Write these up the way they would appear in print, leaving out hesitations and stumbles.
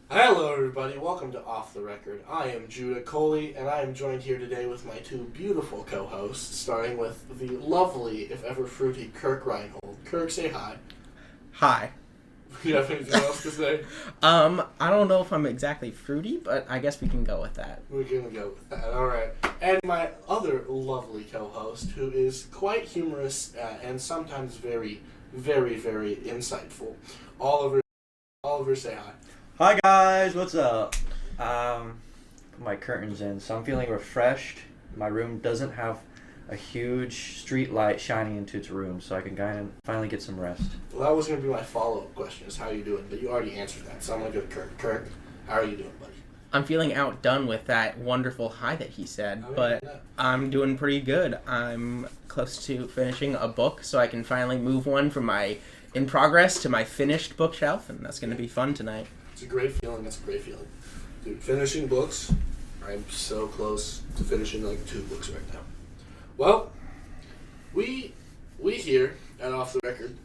Hello, everybody. Welcome to Off the Record. I am Judah Coley, and I am joined here today with my two beautiful co-hosts, starting with the lovely, if ever fruity, Kirk Reinhold. Kirk, say hi. Hi. You have anything else to say? I don't know if I'm exactly fruity, but I guess we can go with that. We're gonna go with that. All right. And my other lovely co-host, who is quite humorous and sometimes very, very, very insightful, Oliver. Oliver, say hi. Hi guys, what's up? Put my curtains in, so I'm feeling refreshed. My room doesn't have a huge street light shining into its room, so I can kind of finally get some rest. Well, that was gonna be my follow-up question: is how you doing? But you already answered that, so I'm gonna go to Kirk. Kirk, how are you doing, buddy? I'm feeling outdone with that wonderful hi that he said, but I'm doing pretty good. I'm close to finishing a book, so I can finally move one from my in progress to my finished bookshelf, and that's gonna be fun tonight. It's a great feeling. It's a great feeling. Dude, finishing books, I'm so close to finishing like 2 books right now. Well, we here at Off the Record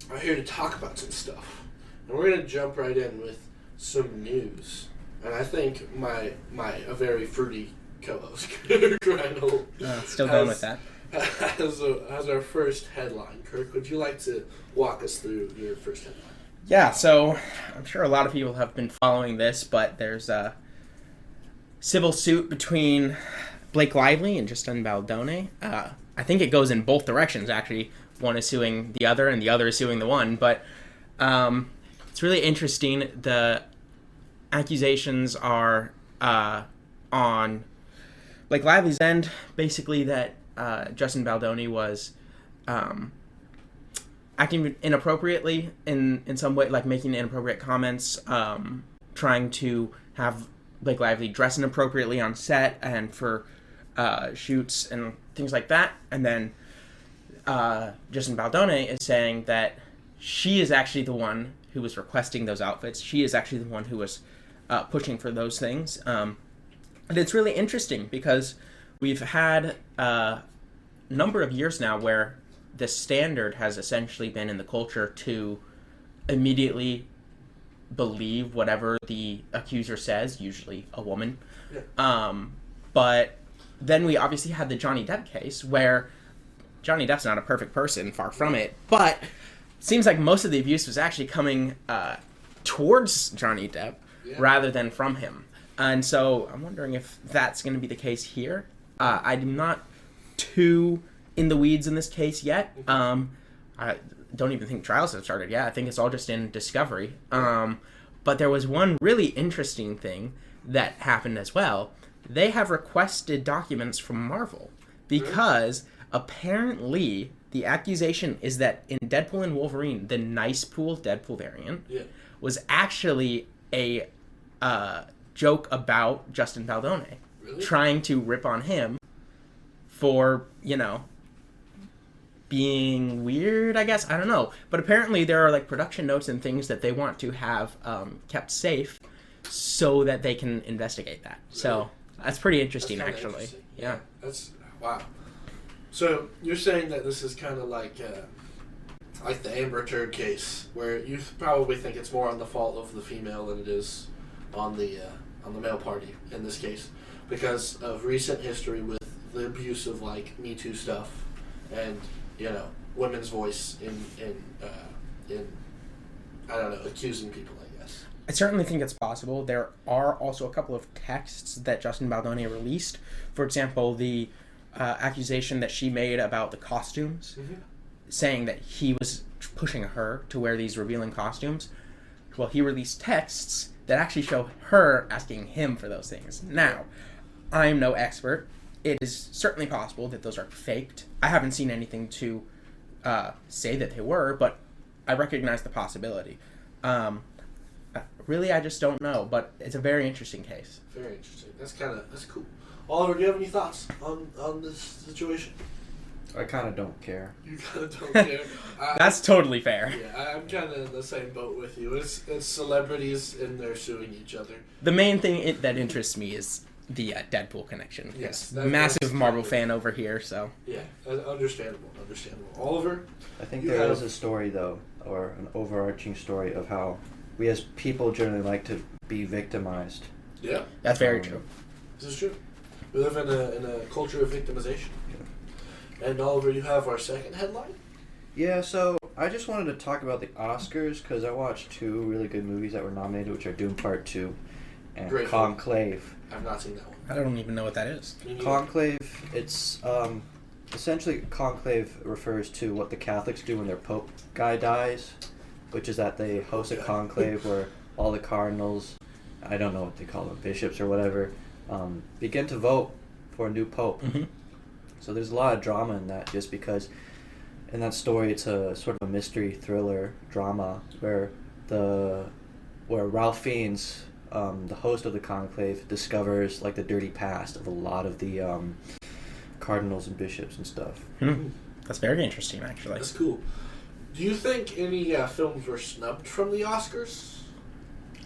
are here to talk about some stuff. And we're going to jump right in with some news. And I think a very fruity co-host, Kirk Reinhold, Still going with that. has our first headline. Kirk, would you like to walk us through your first headline? Yeah, so I'm sure a lot of people have been following this, but there's a civil suit between Blake Lively and Justin Baldoni. I think it goes in both directions, actually. One is suing the other, and the other is suing the one. But it's really interesting. The accusations are on Blake Lively's end, basically that Justin Baldoni was acting inappropriately in some way, like making inappropriate comments, trying to have Blake Lively dress inappropriately on set and for shoots and things like that. And then Justin Baldoni is saying that she is actually the one who was requesting those outfits. She is actually the one who was pushing for those things. And it's really interesting because we've had a number of years now where the standard has essentially been in the culture to immediately believe whatever the accuser says, usually a woman. Yeah. But then we obviously had the Johnny Depp case where Johnny Depp's not a perfect person, far from it, but it seems like most of the abuse was actually coming towards Johnny Depp rather than from him. And so I'm wondering if that's going to be the case here. I'm not too in the weeds in this case yet. I don't even think trials have started yet. I think it's all just in discovery. But there was one really interesting thing that happened as well. They have requested documents from Marvel because apparently the accusation is that in Deadpool and Wolverine, the Nice Pool Deadpool variant was actually a joke about Justin Baldoni, trying to rip on him for, being weird, I guess. I don't know. But apparently there are like production notes and things that they want to have kept safe so that they can investigate that. Really? So that's pretty interesting, actually. Interesting. Yeah. That's wow. So you're saying that this is kind of like the Amber Turd case, where you probably think it's more on the fault of the female than it is on the male party in this case, because of recent history with the abuse of like Me Too stuff and women's voice in I don't know, accusing people, I guess. I certainly think it's possible. There are also a couple of texts that Justin Baldoni released. For example, the accusation that she made about the costumes, saying that he was pushing her to wear these revealing costumes. Well, he released texts that actually show her asking him for those things. Now, I'm no expert. It is certainly possible that those are faked. I haven't seen anything to say that they were, but I recognize the possibility. Really, I just don't know, but it's a very interesting case. Very interesting. That's cool. Oliver, do you have any thoughts on this situation? I kind of don't care. You kind of don't care. That's totally fair. Yeah, I'm kind of in the same boat with you. It's celebrities and they're suing each other. The main thing that interests me is the Deadpool connection. Yes, massive Marvel fan over here. So yeah, understandable. Oliver, I think there is a story though, or an overarching story of how we as people generally like to be victimized. Yeah, That's very true. this is true. We live in a culture of victimization. And Oliver, you have our second headline? Yeah, so I just wanted to talk about the Oscars because I watched 2 really good movies that were nominated, which are Doom Part 2 and Great Conclave. I've not seen that one. I don't even know what that is. Me neither. Conclave, it's essentially Conclave refers to what the Catholics do when their Pope guy dies, which is that they host a conclave where all the cardinals, I don't know what they call them, bishops or whatever, begin to vote for a new Pope. Mm-hmm. So there's a lot of drama in that, just because in that story it's a sort of a mystery thriller drama where Ralph Fiennes, the host of the conclave, discovers like the dirty past of a lot of the cardinals and bishops and stuff. That's very interesting, actually. That's cool. Do you think any films were snubbed from the Oscars?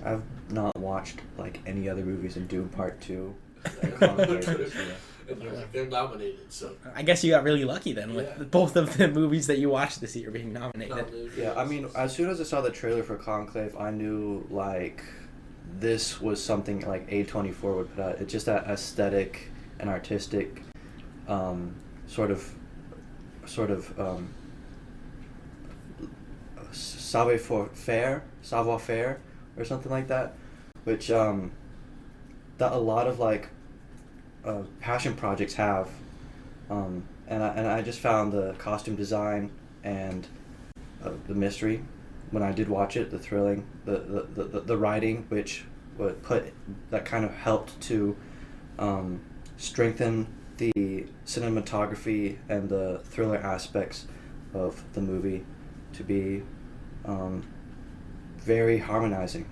I've not watched like any other movies in Doom Part 2. Conclave, so, They're nominated, so. I guess you got really lucky then with both of the movies that you watched this year being nominated. yeah, I mean, as soon as I saw the trailer for Conclave, I knew like this was something like A24 would put out. It's just that aesthetic and artistic sort of savoir-faire or something like that, which that a lot of like passion projects have, and I just found the costume design and the mystery when I did watch it, the thrilling, the writing, which would that kind of helped to strengthen the cinematography and the thriller aspects of the movie to be very harmonizing.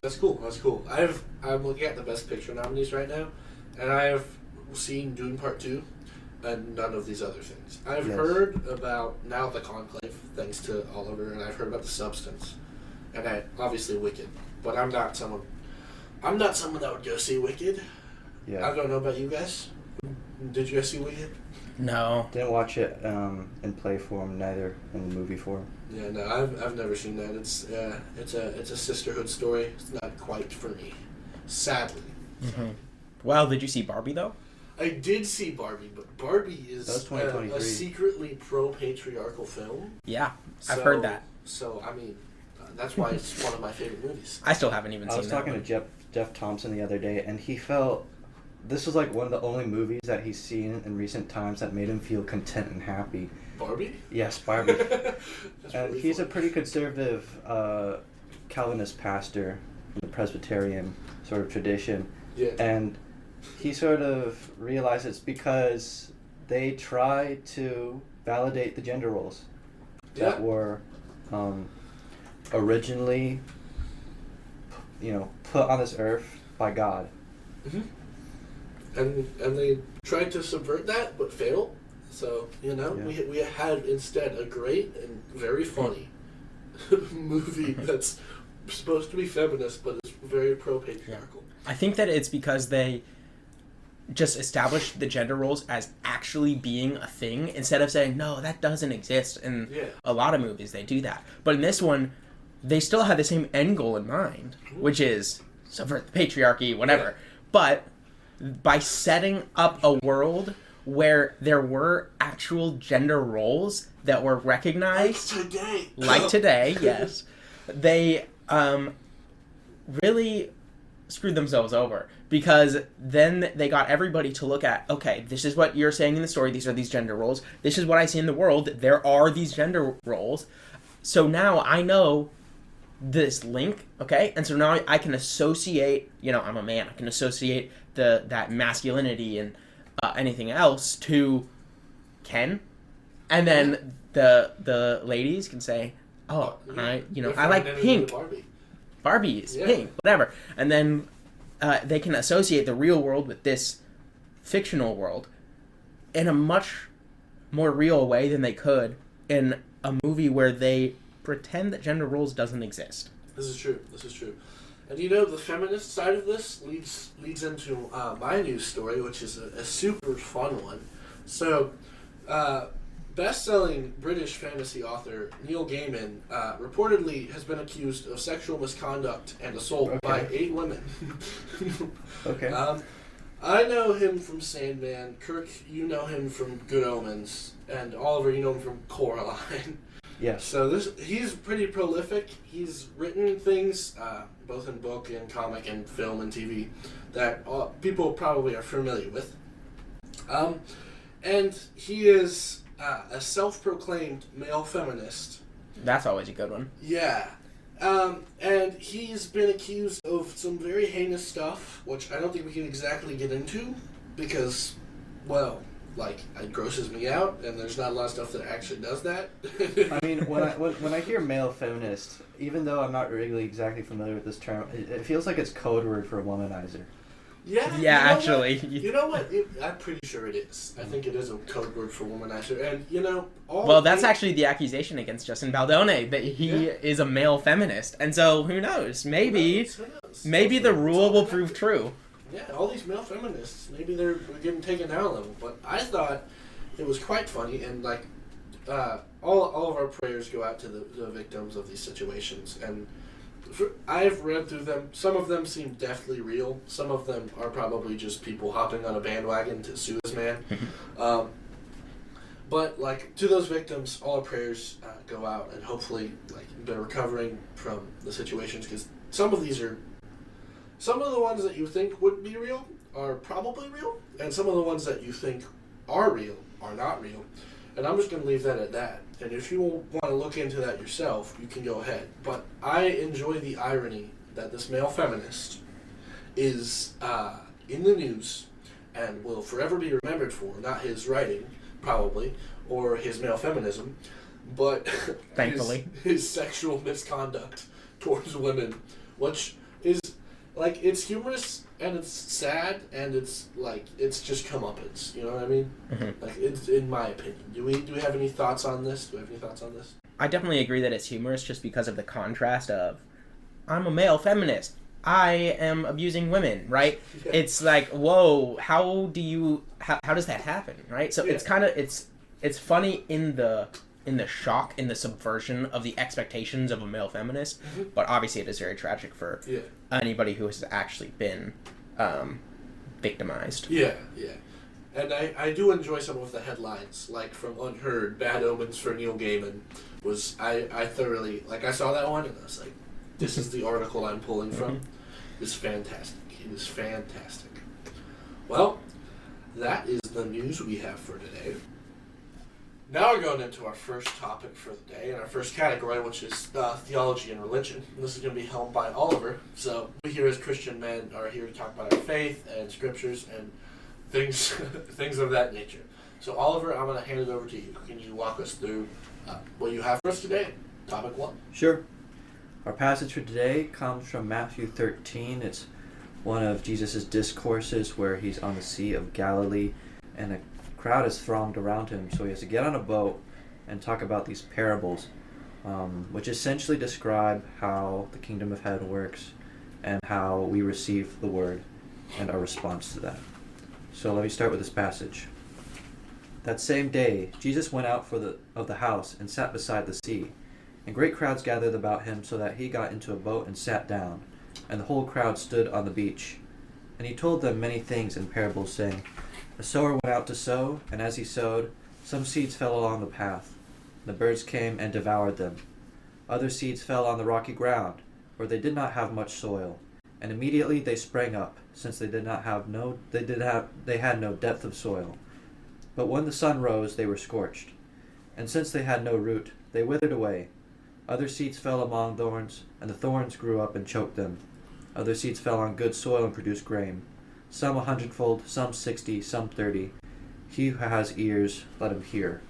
That's cool. That's cool. I'm looking at the Best Picture nominees right now, and I have seen Dune Part 2 and none of these other things. I've heard about now the Conclave, thanks to Oliver, and I've heard about The Substance, and obviously Wicked. But I'm not someone that would go see Wicked. Yeah. I don't know about you guys. Did you guys see Wicked? No. Didn't watch it in play form, neither in movie form. Yeah, no, I've never seen that. It's a sisterhood story. It's not quite for me, sadly. Mm-hmm. Well, did you see Barbie though? I did see Barbie, but Barbie is That was a secretly pro-patriarchal film. Yeah, I've heard that. So, I mean, that's why it's one of my favorite movies. I still haven't even I seen was that talking one. to Jeff Thompson the other day, and he felt this was like one of the only movies that he's seen in recent times that made him feel content and happy. Barbie? Yes, Barbie. That's And really he's fun. a pretty conservative Calvinist pastor in the Presbyterian sort of tradition. Yeah. And he sort of realized it's because they try to validate the gender roles that were originally, put on this earth by God. Mm-hmm. And they tried to subvert that, but failed. So, we had instead a great and very funny movie that's supposed to be feminist, but it's very pro-patriarchal. I think that it's because they just established the gender roles as actually being a thing instead of saying, no, that doesn't exist. In a lot of movies, they do that. But in this one, they still had the same end goal in mind, which is subvert the patriarchy, whatever. Yeah. But by setting up a world where there were actual gender roles that were recognized, like today, yes, they really screwed themselves over, because then they got everybody to look at, okay, this is what you're saying in the story, these are these gender roles, this is what I see in the world, there are these gender roles, so now I know this link, okay, and so now I can associate, I'm a man, I can associate that masculinity and anything else to Ken, and then the ladies can say, oh, I like pink. Barbie is pink, whatever, and then they can associate the real world with this fictional world in a much more real way than they could in a movie where they pretend that gender roles doesn't exist. This is true. And the feminist side of this leads into my news story, which is a super fun one. So, best-selling British fantasy author Neil Gaiman reportedly has been accused of sexual misconduct and assault by 8 women. Okay. I know him from Sandman. Kirk, you know him from Good Omens. And Oliver, you know him from Coraline. Yes. So he's pretty prolific. He's written things, both in book and comic and film and TV, that people probably are familiar with. And he is a self-proclaimed male feminist. That's always a good one. Yeah. And he's been accused of some very heinous stuff, which I don't think we can exactly get into, because, well, like, it grosses me out, and there's not a lot of stuff that actually does that. I mean, when I hear male feminist, even though I'm not really exactly familiar with this term, it feels like it's code word for a womanizer. Yeah, actually. You know what? I'm pretty sure it is. I think it is a code word for womanizer. And, Well, that's actually the accusation against Justin Baldoni, that he is a male feminist. And so, who knows? Maybe the rule will prove true. Yeah, all these male feminists, maybe they're getting taken down a level. But I thought it was quite funny, and, like, all of our prayers go out to the victims of these situations. And I've read through them. Some of them seem definitely real. Some of them are probably just people hopping on a bandwagon to sue this man. But, like, to those victims, all our prayers go out, and hopefully, like, they're recovering from the situations, because some of the ones that you think would be real are probably real, and some of the ones that you think are real are not real. And I'm just going to leave that at that. And if you want to look into that yourself, you can go ahead. But I enjoy the irony that this male feminist is in the news and will forever be remembered for, not his writing, probably, or his male feminism, but thankfully his sexual misconduct towards women, which is, like, it's humorous and it's sad and it's, like, it's just comeuppance. You know what I mean? Mm-hmm. Like, it's in my opinion. Do we have any thoughts on this? I definitely agree that it's humorous just because of the contrast of, I'm a male feminist, I am abusing women, right? Yeah. It's like, whoa, how does that happen, right? So it's kind of it's funny in the shock, in the subversion of the expectations of a male feminist, but obviously it is very tragic for anybody who has actually been victimized. Yeah. And I do enjoy some of the headlines, like from Unheard, Bad Omens for Neil Gaiman. I thoroughly, like, I saw that one and I was like, this is the article I'm pulling from. It's fantastic. It is fantastic. Well, that is the news we have for today. Now we're going into our first topic for the day, and our first category, which is theology and religion. And this is going to be held by Oliver. So we here as Christian men are here to talk about our faith and scriptures and things things of that nature. So Oliver, I'm going to hand it over to you. Can you walk us through what you have for us today? Topic 1. Sure. Our passage for today comes from Matthew 13. It's one of Jesus' discourses where he's on the Sea of Galilee, and a crowd is thronged around him, so he has to get on a boat and talk about these parables, which essentially describe how the kingdom of heaven works and how we receive the word and our response to that. So let me start with this passage. That same day, Jesus went out of the house and sat beside the sea, and great crowds gathered about him, so that he got into a boat and sat down, and the whole crowd stood on the beach. And he told them many things in parables, saying, A sower went out to sow, and as he sowed, some seeds fell along the path. The birds came and devoured them. Other seeds fell on the rocky ground, where they did not have much soil, and immediately they sprang up, since they had no depth of soil. But when the sun rose, they were scorched, and since they had no root, they withered away. Other seeds fell among thorns, and the thorns grew up and choked them. Other seeds fell on good soil and produced grain, some 100-fold, some 60, some 30. He who has ears, let him hear.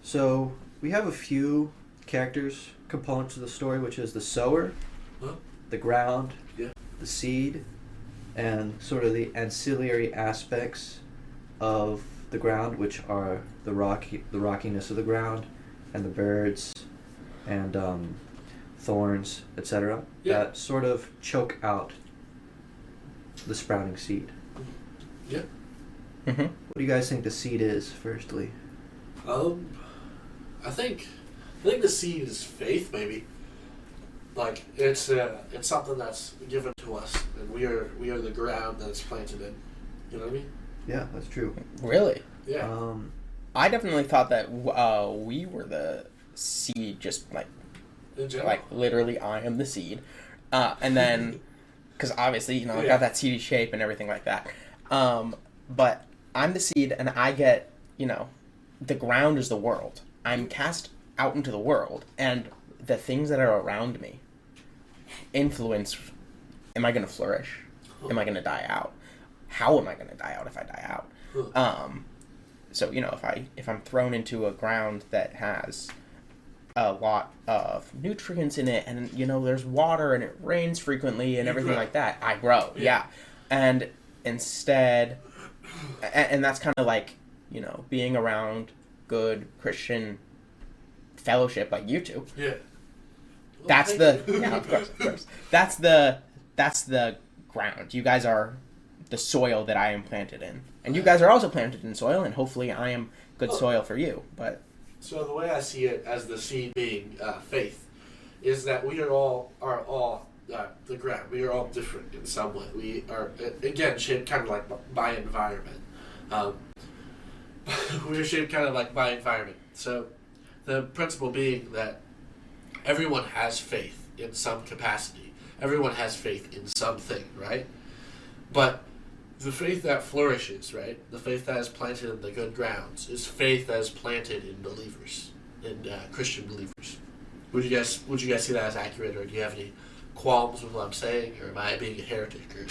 So we have a few components of the story, which is the sower, the ground, the seed, and sort of the ancillary aspects of the ground, which are the rockiness of the ground, and the birds, and thorns, etc. That sort of choke out the sprouting seed. Yeah. What do you guys think the seed is, firstly? I think the seed is faith, maybe. Like it's something that's given to us, and we are the ground that it's planted in. You know what I mean? Yeah, that's true. Really? Yeah. I definitely thought that we were the seed, just like In general. like literally I am the seed, and then because obviously I got that seedy shape and everything like that, but I'm the seed and I get the ground is the world. I'm cast out into the world, and the things that are around me influence, am I going to flourish? Am I going to die out? How am I going to die out if I die out? So if I'm thrown into a ground that has a lot of nutrients in it, and there's water and it rains frequently and everything like that, I grow. Yeah. And instead, and that's kind of like being around good Christian fellowship like you two. Yeah. Well, That's yeah, of course. That's the ground. You guys are the soil that I am planted in, and you guys are also planted in soil, and hopefully I am good soil for you. But so the way I see it as the seed being faith is that we are all the ground. We are all different in some way. We are again shaped kind of like by environment. We are shaped kind of like by environment. So the principle being that everyone has faith in some capacity. Everyone has faith in something, right? But the faith that flourishes, right? The faith that is planted in the good grounds is faith that is planted in believers, in Christian believers. Would you guys see that as accurate, or do you have any qualms with what I'm saying, or am I being a heretic? Or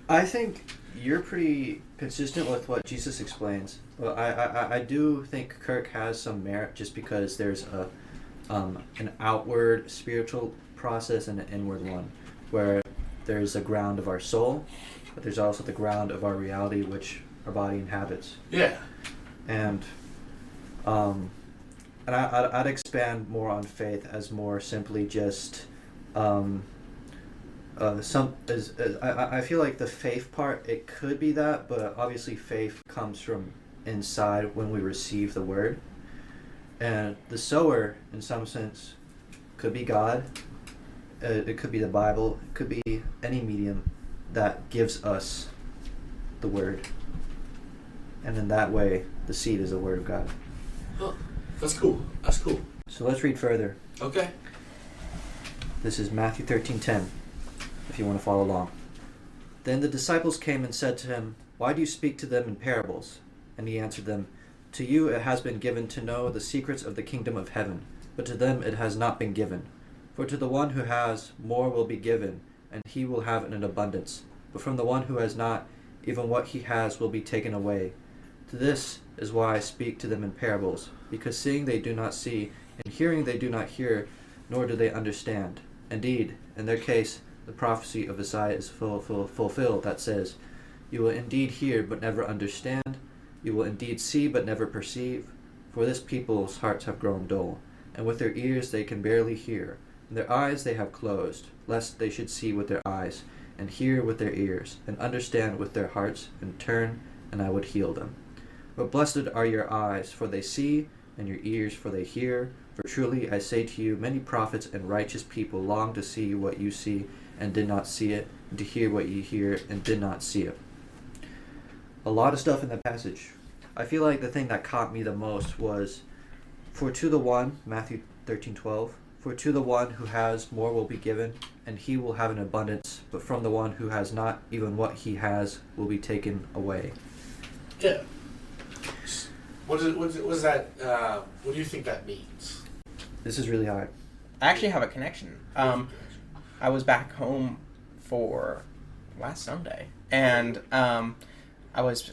I think you're pretty consistent with what Jesus explains. Well, I do think Kirk has some merit just because there's an outward spiritual process and an inward one, where there's a ground of our soul, but there's also the ground of our reality, which our body inhabits. Yeah. And I'd expand more on faith as more simply just I feel like the faith part, it could be that, but obviously faith comes from inside when we receive the word. And the sower, in some sense, could be God. It could be the Bible. It could be any medium that gives us the word. And in that way, the seed is the word of God. Oh, that's cool. That's cool. So let's read further. Okay. This is Matthew 13:10, if you want to follow along. Then the disciples came and said to him, "Why do you speak to them in parables?" And he answered them, "To you it has been given to know the secrets of the kingdom of heaven, but to them it has not been given. For to the one who has, more will be given, and he will have in abundance. But from the one who has not, even what he has will be taken away. To this is why I speak to them in parables, because seeing they do not see, and hearing they do not hear, nor do they understand. Indeed, in their case, the prophecy of Isaiah is fulfilled that says, You will indeed hear, but never understand. You will indeed see, but never perceive. For this people's hearts have grown dull, and with their ears they can barely hear. And their eyes they have closed, lest they should see with their eyes, and hear with their ears, and understand with their hearts, and turn, and I would heal them. But blessed are your eyes, for they see, and your ears, for they hear. For truly I say to you, many prophets and righteous people long to see what you see, and did not see it, and to hear what you hear, and did not see it. A lot of stuff in that passage. I feel like the thing that caught me the most was, for to the one, Matthew 13:12, for to the one who has, more will be given, and he will have an abundance, but from the one who has not, even what he has will be taken away. Yeah. What is that? What do you think that means? This is really hard. I actually have a connection. I was back home for last Sunday, and I was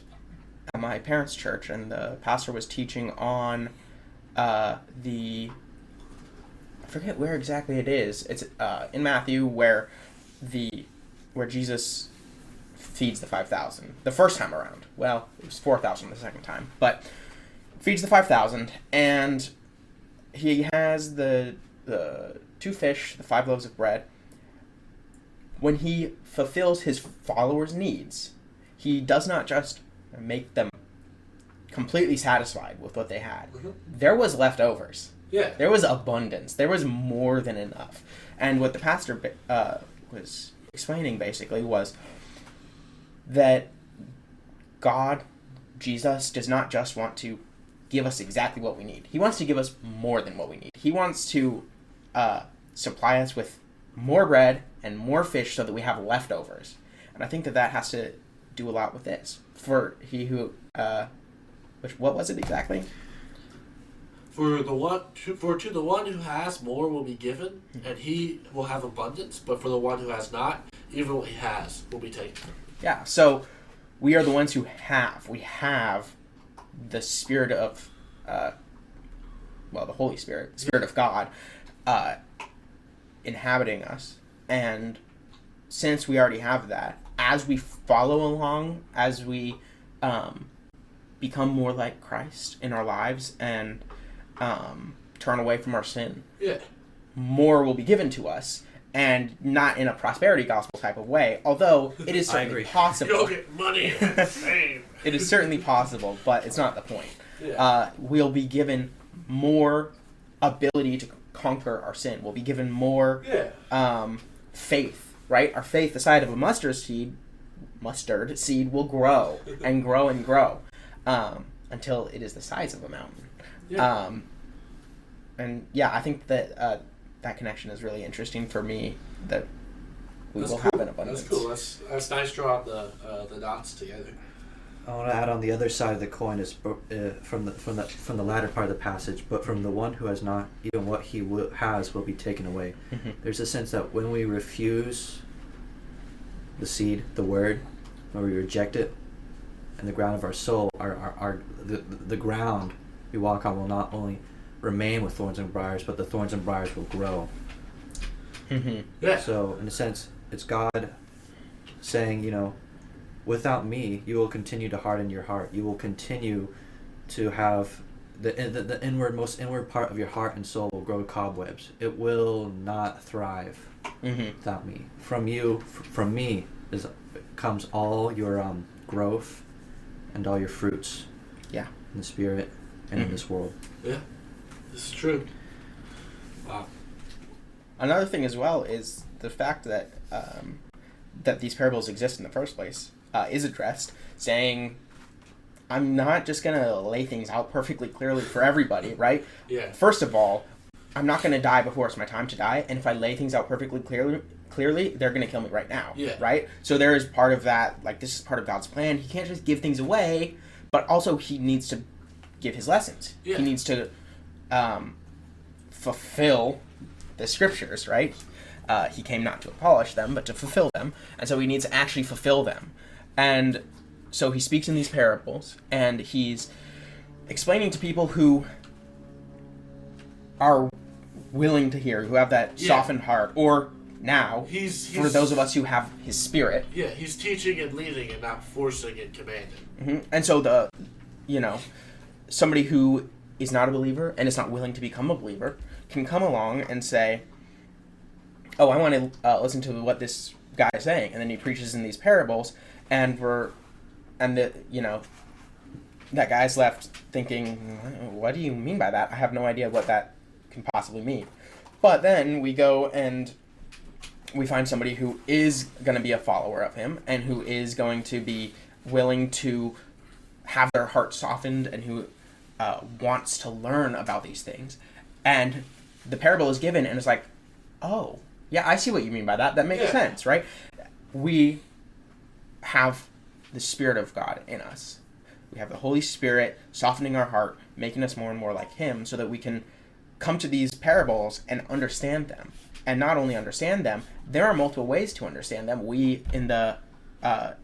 at my parents' church, and the pastor was teaching on I forget where exactly it is. It's in Matthew where Jesus feeds the 5,000 the first time around. Well, it was 4,000 the second time, but feeds the 5,000, and he has the 2 fish, the 5 loaves of bread. When he fulfills his followers' needs, he does not just make them completely satisfied with what they had. Mm-hmm. There was leftovers. Yeah. There was abundance. There was more than enough. And what the pastor was explaining basically was that God, Jesus, does not just want to give us exactly what we need. He wants to give us more than what we need. He wants to supply us with more bread and more fish so that we have leftovers. And I think that has to do a lot with this. For he who, what was it exactly? For the one, to the one who has, more will be given, and he will have abundance. But for the one who has not, even what he has will be taken. Yeah. So we are the ones who have. We have the Spirit of, the Holy Spirit, Spirit of God, inhabiting us. And since we already have that, as we follow along, as we become more like Christ in our lives and turn away from our sin, more will be given to us, and not in a prosperity gospel type of way, although it is certainly possible. You'll get money and fame. It is certainly possible, but it's not the point. Yeah. We'll be given more ability to conquer our sin. We'll be given more faith, right? Our faith, the size of a mustard seed, will grow and grow and grow until it is the size of a mountain. Yeah. I think that that connection is really interesting for me, that we will have an abundance. That's cool. That's nice drawing the dots together. I want to add on the other side of the coin is from the latter part of the passage, but from the one who has not, even what he has will be taken away. Mm-hmm. There's a sense that when we refuse the seed, the word, when we reject it, and the ground of our soul, the ground we walk on will not only remain with thorns and briars, but the thorns and briars will grow. Mm-hmm. Yeah. So in a sense, it's God saying, without me, you will continue to harden your heart. You will continue to have the most inward part of your heart and soul will grow cobwebs. It will not thrive without me. From me comes all your growth and all your fruits. Yeah. In the spirit and in this world. Yeah. This is true. Wow. Another thing as well is the fact that that these parables exist in the first place is addressed, saying, I'm not just going to lay things out perfectly clearly for everybody, right? Yeah. First of all, I'm not going to die before it's my time to die, and if I lay things out perfectly clearly, they're going to kill me right now, right? So there is part of that, like, this is part of God's plan. He can't just give things away, but also he needs to give his lessons. Yeah. He needs to fulfill the scriptures, right? He came not to abolish them, but to fulfill them, and so he needs to actually fulfill them. And so he speaks in these parables, and he's explaining to people who are willing to hear, who have that softened heart, or now, he's for those of us who have his spirit. Yeah, he's teaching and leading and not forcing and commanding. Mm-hmm. And so somebody who is not a believer and is not willing to become a believer can come along and say, oh, I want to listen to what this guy is saying. And then he preaches in these parables, and that guy's left thinking, what do you mean by that? I have no idea what that can possibly mean. But then we go and we find somebody who is going to be a follower of him and who is going to be willing to have their heart softened and who wants to learn about these things. And the parable is given and it's like, oh, yeah, I see what you mean by that. That makes sense, right? We have the Spirit of God in us. We have the Holy Spirit softening our heart, making us more and more like him so that we can come to these parables and understand them. And not only understand them, there are multiple ways to understand them. We, in the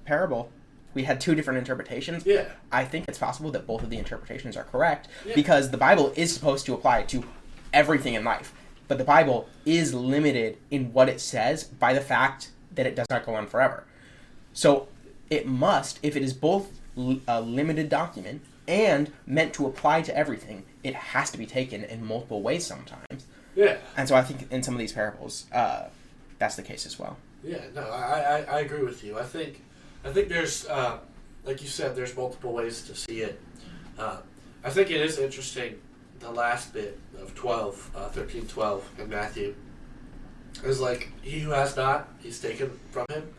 parable, we had two different interpretations. Yeah. I think it's possible that both of the interpretations are correct because the Bible is supposed to apply to everything in life. But the Bible is limited in what it says by the fact that it does not go on forever. So it must, if it is both a limited document and meant to apply to everything, it has to be taken in multiple ways sometimes. Yeah. And so I think in some of these parables, that's the case as well. Yeah, no, I agree with you. I think there's, like you said, there's multiple ways to see it. I think it is interesting, the last bit of 13:12 in Matthew is like, he who has not, he's taken from him.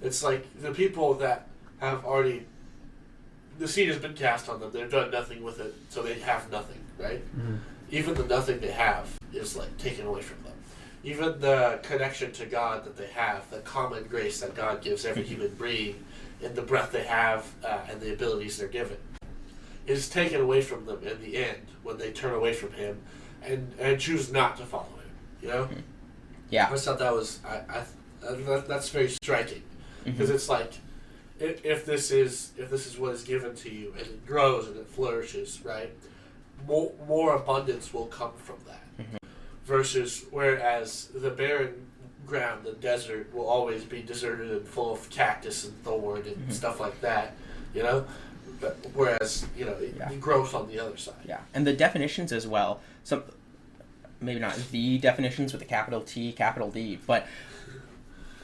It's like the people that have already, the seed has been cast on them, they've done nothing with it, so they have nothing, right? Mm-hmm. Even the nothing they have is like taken away from them. Even the connection to God that they have, the common grace that God gives every human being in the breath they have and the abilities they're given, is taken away from them in the end when they turn away from Him and choose not to follow Him. You know? Yeah. I just thought that was that's very striking, because it's like, if this is what is given to you and it grows and it flourishes, right? More abundance will come from that. Versus, whereas the barren ground, the desert, will always be deserted and full of cactus and thorn and stuff like that, you know? But, whereas, you know, it grows on the other side. Yeah, and the definitions as well, some, maybe not the definitions with a capital T, capital D, but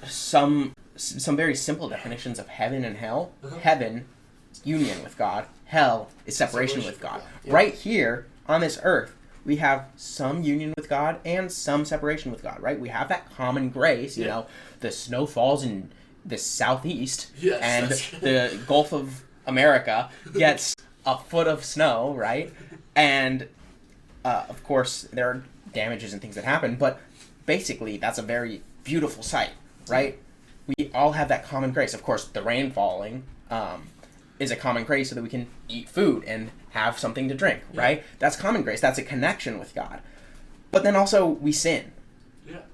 some very simple definitions of heaven and hell. Heaven is union with God. Hell is separation with God. Yeah. Right here on this earth, we have some union with God and some separation with God, right? We have that common grace, you know, the snow falls in the southeast, and the Gulf of America gets a foot of snow, right? And, of course, there are damages and things that happen, but basically that's a very beautiful sight, right? We all have that common grace. Of course, the rain falling is a common grace so that we can eat food and have something to drink, right? That's common grace. That's a connection with God. But then also we sin,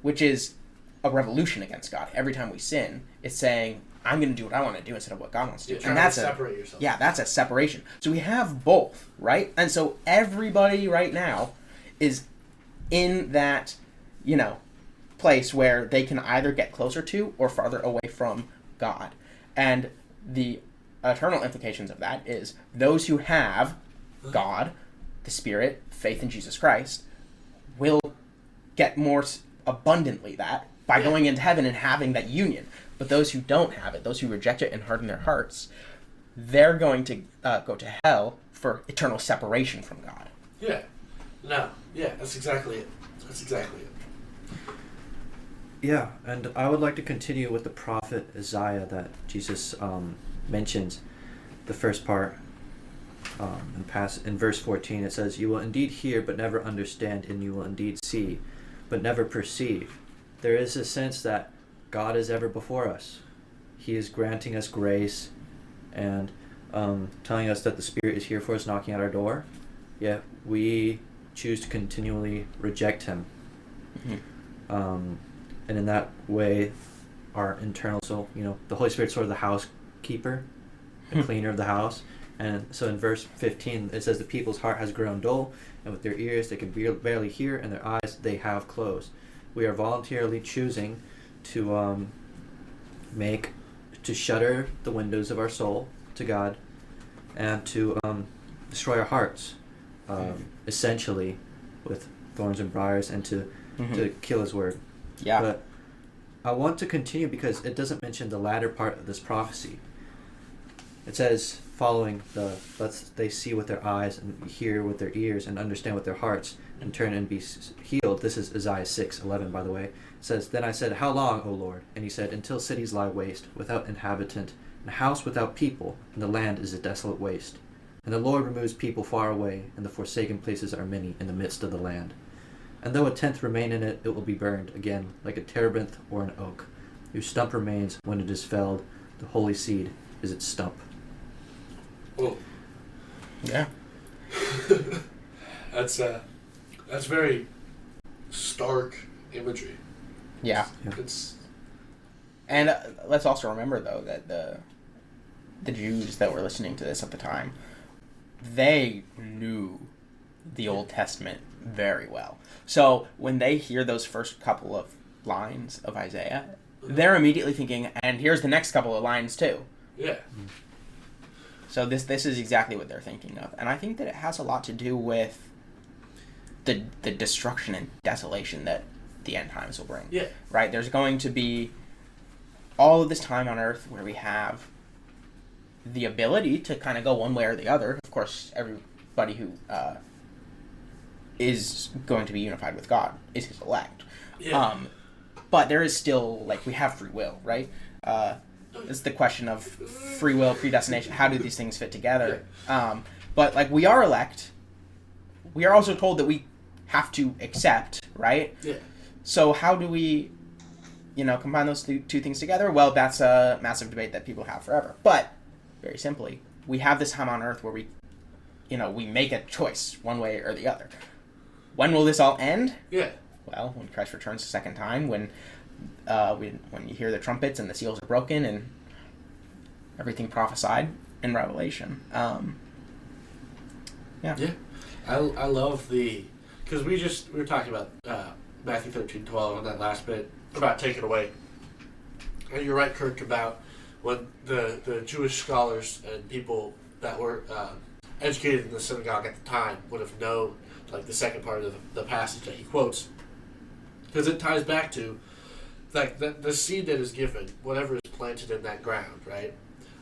which is a revolution against God. Every time we sin, it's saying, I'm going to do what I want to do instead of what God wants to do. And that's separate yourself. Yeah, that's a separation. So we have both, right? And so everybody right now is in that, you know, place where they can either get closer to or farther away from God. And the eternal implications of that is those who have God, the Spirit, faith in Jesus Christ, will get more abundantly that by going into heaven and having that union. But those who don't have it, those who reject it and harden their hearts, they're going to go to hell for eternal separation from God. Yeah. No. Yeah, that's exactly it. That's exactly it. Yeah, and I would like to continue with the prophet Isaiah that Jesus mentions. The first part, in verse 14, it says, "You will indeed hear, but never understand, and you will indeed see, but never perceive." There is a sense that God is ever before us. He is granting us grace and telling us that the Spirit is here for us, knocking at our door. Yet we choose to continually reject Him. And in that way, our internal soul, you know, the Holy Spirit's sort of the housekeeper, the cleaner of the house. And so in verse 15, it says, "The people's heart has grown dull, and with their ears they can barely hear, and their eyes they have closed." We are voluntarily choosing to shutter the windows of our soul to God, and to destroy our hearts, essentially, with thorns and briars, and to kill His word. Yeah. But I want to continue because it doesn't mention the latter part of this prophecy. It says, following they see with their eyes and hear with their ears and understand with their hearts and turn and be healed. This is Isaiah 6:11, by the way. It says, "Then I said, how long, O Lord? And He said, until cities lie waste, without inhabitant, and a house without people, and the land is a desolate waste. And the Lord removes people far away, and the forsaken places are many in the midst of the land. And though a tenth remain in it, it will be burned again, like a terebinth or an oak, whose stump remains when it is felled. The holy seed is its stump." Oh. Yeah. That's very stark imagery. Yeah. It's And let's also remember, though, that the Jews that were listening to this at the time, they knew the Old Testament very well. So when they hear those first couple of lines of Isaiah, they're immediately thinking, and here's the next couple of lines too. Yeah. So this is exactly what they're thinking of. And I think that it has a lot to do with the destruction and desolation that the end times will bring. Yeah. Right? There's going to be all of this time on earth where we have the ability to kind of go one way or the other. Of course, everybody who is going to be unified with God is his elect. Yeah. But there is still, like, we have free will, right? It's the question of free will, predestination. How do these things fit together? But, like, we are elect. We are also told that we have to accept, right? Yeah. So how do we, combine those two things together? Well, that's a massive debate that people have forever. But, very simply, we have this time on Earth where we make a choice one way or the other. When will this all end? Yeah. Well, when Christ returns the second time, when you hear the trumpets and the seals are broken and everything prophesied in Revelation. Yeah. I love because we were talking about Matthew 13:12 on that last bit about taking away. And you're right, Kirk, about when the Jewish scholars and people that were educated in the synagogue at the time would have known, like, the second part of the passage that he quotes. Because it ties back to, like, the seed that is given, whatever is planted in that ground, right?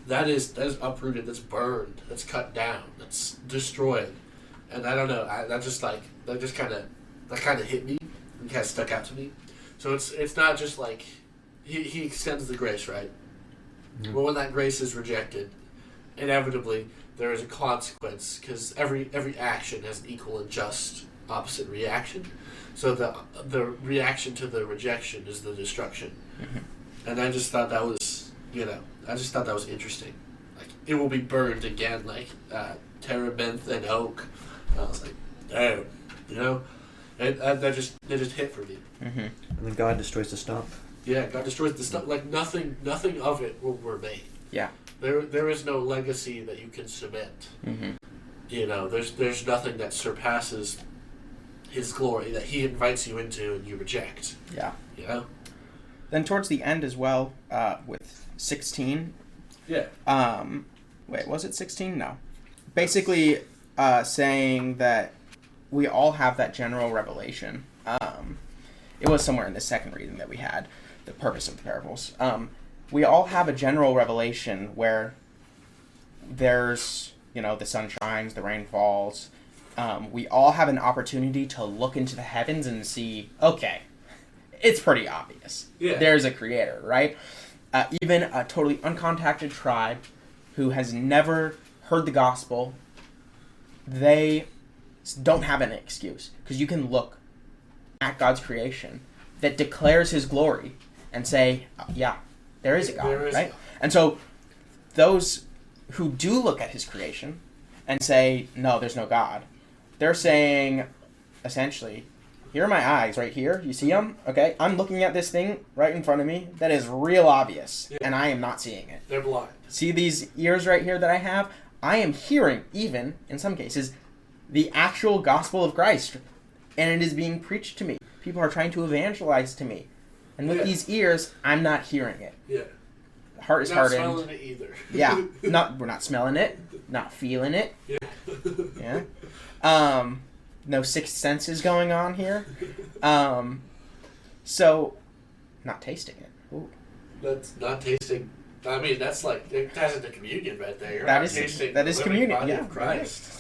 That is uprooted, that's burned, that's cut down, that's destroyed. And I don't know, that kind of hit me and kind of stuck out to me. So it's not just like he extends the grace, right? Mm-hmm. But when that grace is rejected, inevitably there is a consequence, because every action has an equal and just opposite reaction. So the reaction to the rejection is the destruction. Mm-hmm. And I just thought that was interesting. Like, it will be burned again, like terebinth and oak. And I was like, damn, that just hit for me. Mm-hmm. And then God destroys the stump. Yeah, God destroys the stump. Like, nothing of it will remain. Yeah. There is no legacy that you can cement. Mm-hmm. There's nothing that surpasses his glory that he invites you into and you reject. Yeah. Then towards the end as well, with 16. Yeah. Wait, was it 16? No. Basically, saying that we all have that general revelation. It was somewhere in the second reading that we had, the purpose of the parables. We all have a general revelation where there's, the sun shines, the rain falls. We all have an opportunity to look into the heavens and see, okay, it's pretty obvious. Yeah. There's a creator, right? Even a totally uncontacted tribe who has never heard the gospel, they don't have an excuse. Because you can look at God's creation that declares his glory and say, yeah, there is a God, right? And so those who do look at his creation and say, no, there's no God, they're saying, essentially, here are my eyes right here. You see them? Okay, I'm looking at this thing right in front of me that is real obvious, and I am not seeing it. They're blind. See these ears right here that I have? I am hearing, even, in some cases, the actual gospel of Christ, and it is being preached to me. People are trying to evangelize to me. And with these ears, I'm not hearing it. Yeah. Heart is hardened. Not smelling it either. Yeah. We're not smelling it. Not feeling it. Yeah. Yeah. No sixth senses going on here. So, not tasting it. Ooh. That's not tasting. I mean, that's like, it ties into communion right there. You're that not is tasting that is the living communion. body Yeah. of Christ.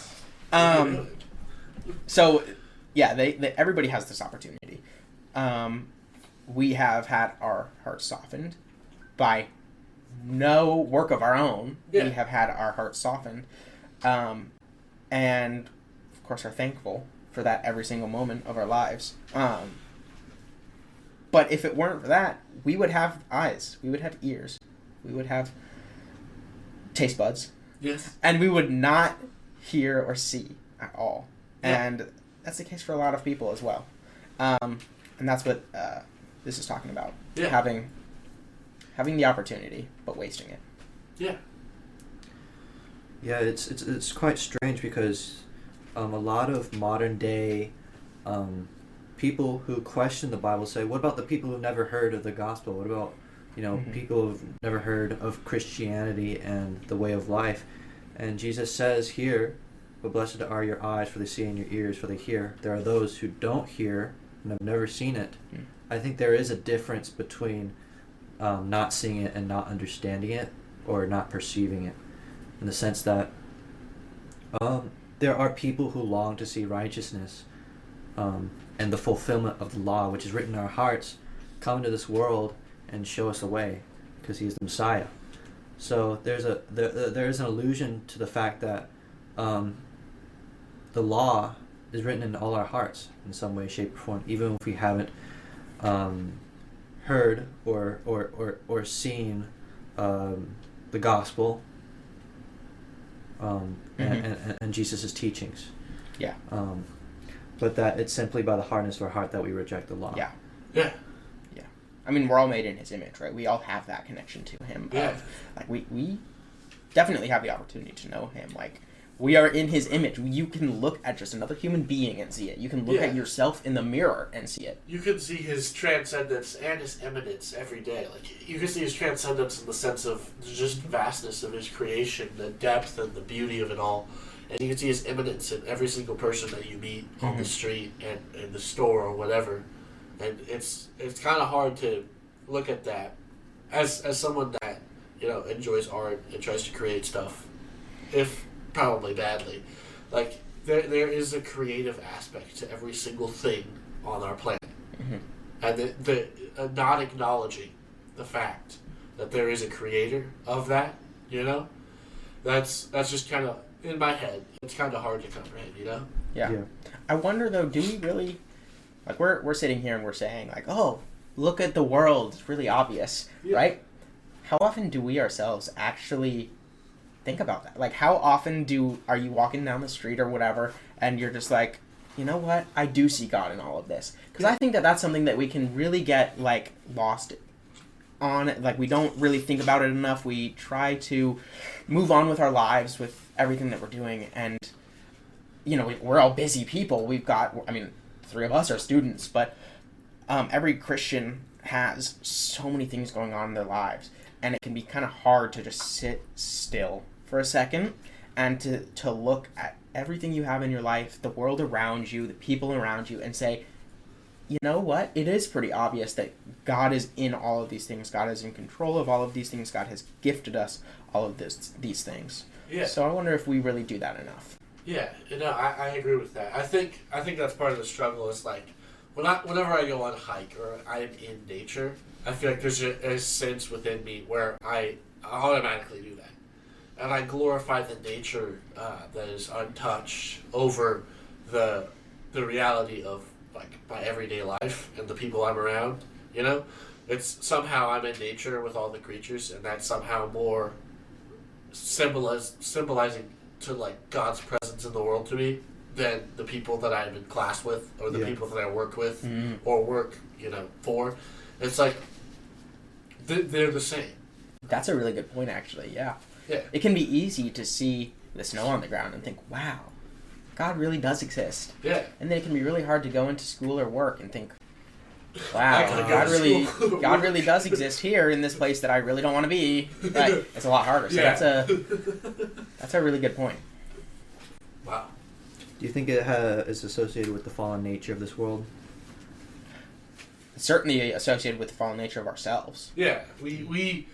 So, yeah, they everybody has this opportunity. We have had our hearts softened by no work of our own. Yeah. We have had our hearts softened, and of course are thankful for that every single moment of our lives. But if it weren't for that, we would have eyes, we would have ears, we would have taste buds. Yes. And we would not hear or see at all. Yeah. And that's the case for a lot of people as well. And that's what this is talking about. Yeah. Having the opportunity, but wasting it. Yeah. Yeah, it's quite strange because a lot of modern day people who question the Bible say, what about the people who've never heard of the gospel? What about, people who've never heard of Christianity and the way of life? And Jesus says here, but blessed are your eyes, for they see, and your ears, for they hear. There are those who don't hear and have never seen it. I think there is a difference between not seeing it and not understanding it, or not perceiving it, in the sense that There are people who long to see righteousness, and the fulfillment of the law, which is written in our hearts, come into this world and show us the way, because He is the Messiah. So there is an allusion to the fact that the law is written in all our hearts in some way, shape, or form, even if we haven't heard or seen the gospel and Jesus' teachings. Yeah. But that it's simply by the hardness of our heart that we reject the law. Yeah. Yeah. I mean, we're all made in His image, right? We all have that connection to Him. Yeah. Like, we definitely have the opportunity to know Him. Like, we are in His image. You can look at just another human being and see it. You can look at yourself in the mirror and see it. You can see His transcendence and His eminence every day. Like, you can see His transcendence in the sense of just vastness of His creation, the depth and the beauty of it all. And you can see His eminence in every single person that you meet on the street and in the store or whatever. And it's kind of hard to look at that as someone that, you know, enjoys art and tries to create stuff, if probably badly. Like, there is a creative aspect to every single thing on our planet. And the not acknowledging the fact that there is a creator of that, you know, that's just kind of, in my head, it's kind of hard to comprehend, you know? Yeah. I wonder, though, do we really... Like, we're sitting here and we're saying, like, oh, look at the world. It's really obvious, right? How often do we ourselves actually think about that? Like, how often are you walking down the street or whatever, and you're just like, you know what? I do see God in all of this. Because I think that that's something that we can really get, like, lost on. Like, we don't really think about it enough. We try to move on with our lives, with everything that we're doing, and, you know, we're all busy people. We've got, I mean... 3 of us are students, but every Christian has so many things going on in their lives, and it can be kind of hard to just sit still for a second and to look at everything you have in your life, the world around you, the people around you, and say, you know what? It is pretty obvious that God is in all of these things. God is in control of all of these things. God has gifted us all of these things. Yeah. So I wonder if we really do that enough. Yeah, you know, I agree with that. I think that's part of the struggle. Is like whenever I go on a hike or I'm in nature, I feel like there's a sense within me where I automatically do that, and I glorify the nature that is untouched over the reality of like my everyday life and the people I'm around. You know, it's somehow I'm in nature with all the creatures, and that's somehow more symbolizing to like God's presence in the world to me than the people that I'm in class with or the people that I work with or work, you know, for. It's like they're the same. That's a really good point, actually. Yeah. Yeah. It can be easy to see the snow on the ground and think, wow, God really does exist. Yeah. And then it can be really hard to go into school or work and think, wow, God really does exist here in this place that I really don't want to be. Right. It's a lot harder. So that's a really good point. Wow. Do you think it is associated with the fallen nature of this world? It's certainly associated with the fallen nature of ourselves. Yeah. We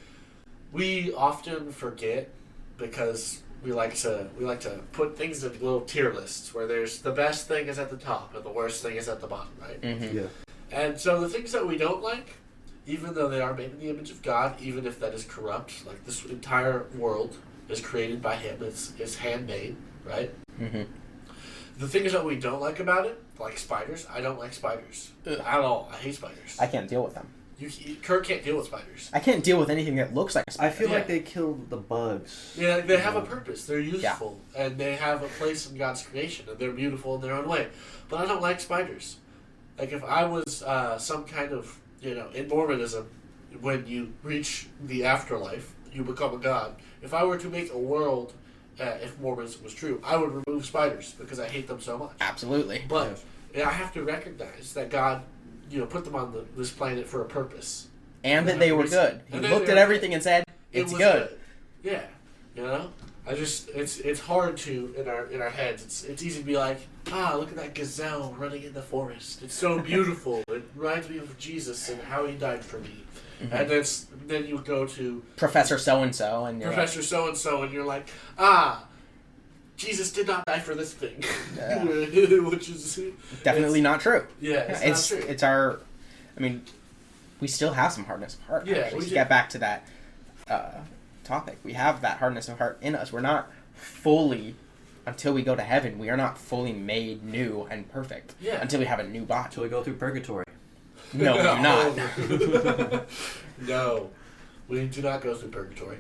often forget because we like to put things in little tier lists where there's the best thing is at the top and the worst thing is at the bottom, right? Mm-hmm. Yeah. And so the things that we don't like, even though they are made in the image of God, even if that is corrupt, like this entire world is created by Him, it's handmade, right? Mm-hmm. The things that we don't like about it, like spiders, I don't like spiders at all. I hate spiders. I can't deal with them. Kurt can't deal with spiders. I can't deal with anything that looks like a spider. I feel like they kill the bugs. Yeah, they have a purpose. They're useful, and they have a place in God's creation, and they're beautiful in their own way. But I don't like spiders. Like, if I was some kind of, you know, in Mormonism, when you reach the afterlife, you become a god. If I were to make a world, if Mormonism was true, I would remove spiders because I hate them so much. Absolutely. But I have to recognize that God, you know, put them on this planet for a purpose. And that they were good. He looked at everything and said, it's good. Yeah. You know? It's hard to in our heads. It's easy to be like, look at that gazelle running in the forest. It's so beautiful. It reminds me of Jesus and how He died for me. Mm-hmm. And then you go to Professor so and so, and Professor so and so, and you're like, Jesus did not die for this thing, Yeah. which is Definitely not true. Yeah, it's not true. It's our. I mean, we still have some hardness of heart. Yeah, actually, we to do. get back to that topic. We have that hardness of heart in us. We're not fully, until we go to heaven, we are not fully made new and perfect. Yeah. Until we have a new body. Until we go through purgatory. No, we're not. No, we do not go through purgatory.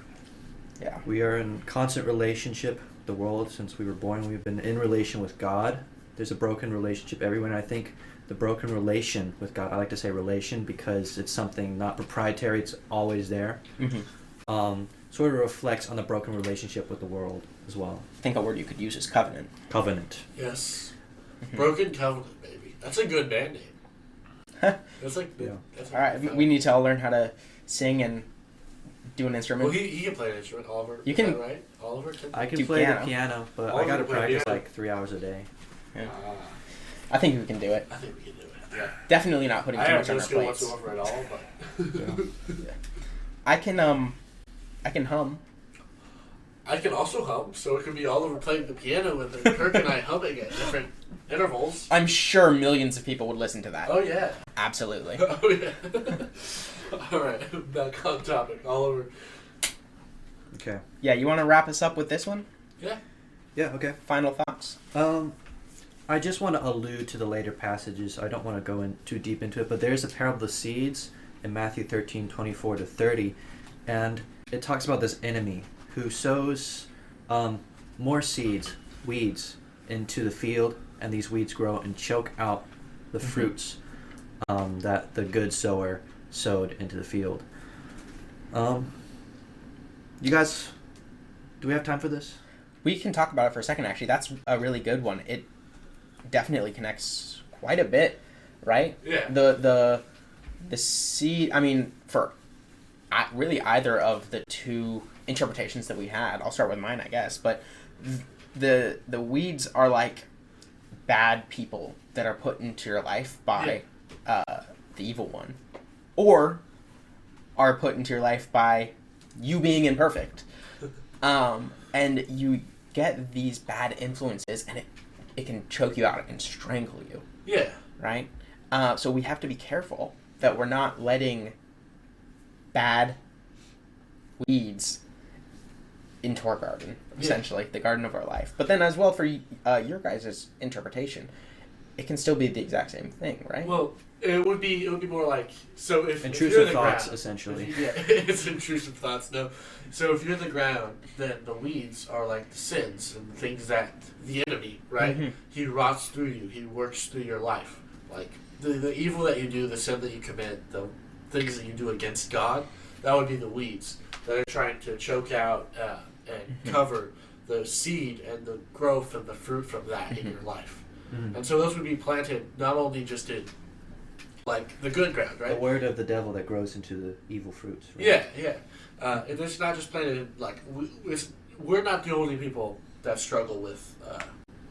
Yeah. We are in constant relationship with the world since we were born. We've been in relation with God. There's a broken relationship everywhere, and I think the broken relation with God, I like to say relation because it's something not proprietary, it's always there, sort of reflects on the broken relationship with the world as well. I think a word you could use is covenant. Covenant. Yes. Broken Covenant, baby. That's a good band name. That's like Yeah. That's All right, we need to all learn how to sing and do an instrument. Well, he can play an instrument. Oliver. You is can- that right? Oliver can. I can Do play piano. the piano, but Oh, I you gotta can play practice piano. like 3 hours a day. Yeah. Ah, I think we can do it. I think we can do it. Yeah. Definitely not putting I too have much no on our skill plates. whatsoever at all, but I can hum. I can also hum. So it could be Oliver playing the piano and then Kirk and I humming at different intervals. I'm sure millions of people would listen to that. Oh yeah. Absolutely. Oh yeah. All right. Back on topic. Oliver. Okay. Yeah, you want to wrap us up with this one? Yeah. Yeah, okay. Final thoughts. I just want to allude to the later passages. I don't want to go in too deep into it, but there's a parable of the seeds in Matthew 13:24-30, and it talks about this enemy who sows more seeds, weeds, into the field, and these weeds grow and choke out the fruits that the good sower sowed into the field. You guys, do we have time for this? We can talk about it for a second, actually. That's a really good one. It definitely connects quite a bit, right? Yeah. The seed, I mean, for really either of the two interpretations that we had, I'll start with mine, I guess, but the weeds are like bad people that are put into your life by the evil one, or are put into your life by you being imperfect. And you get these bad influences, and it can choke you out. It can strangle you. Yeah. Right? So we have to be careful that we're not letting bad weeds into our garden, essentially, the garden of our life. But then as well, for your guys' interpretation, it can still be the exact same thing, right? Well, it would be more like, so if you're Intrusive the thoughts, ground, essentially. Yeah, it's intrusive thoughts. No, so if you're the ground, then the weeds are like the sins and the things that the enemy, right? Mm-hmm. He rots through you. He works through your life. Like the evil that you do, the sin that you commit, the things that you do against God. That would be the weeds that are trying to choke out and cover the seed and the growth and the fruit from that in your life. Mm-hmm. And so those would be planted not only just in like the good ground, right? The word of the devil that grows into the evil fruits. Right? Yeah, yeah. And it's not just planted in, like, we're not the only people that struggle with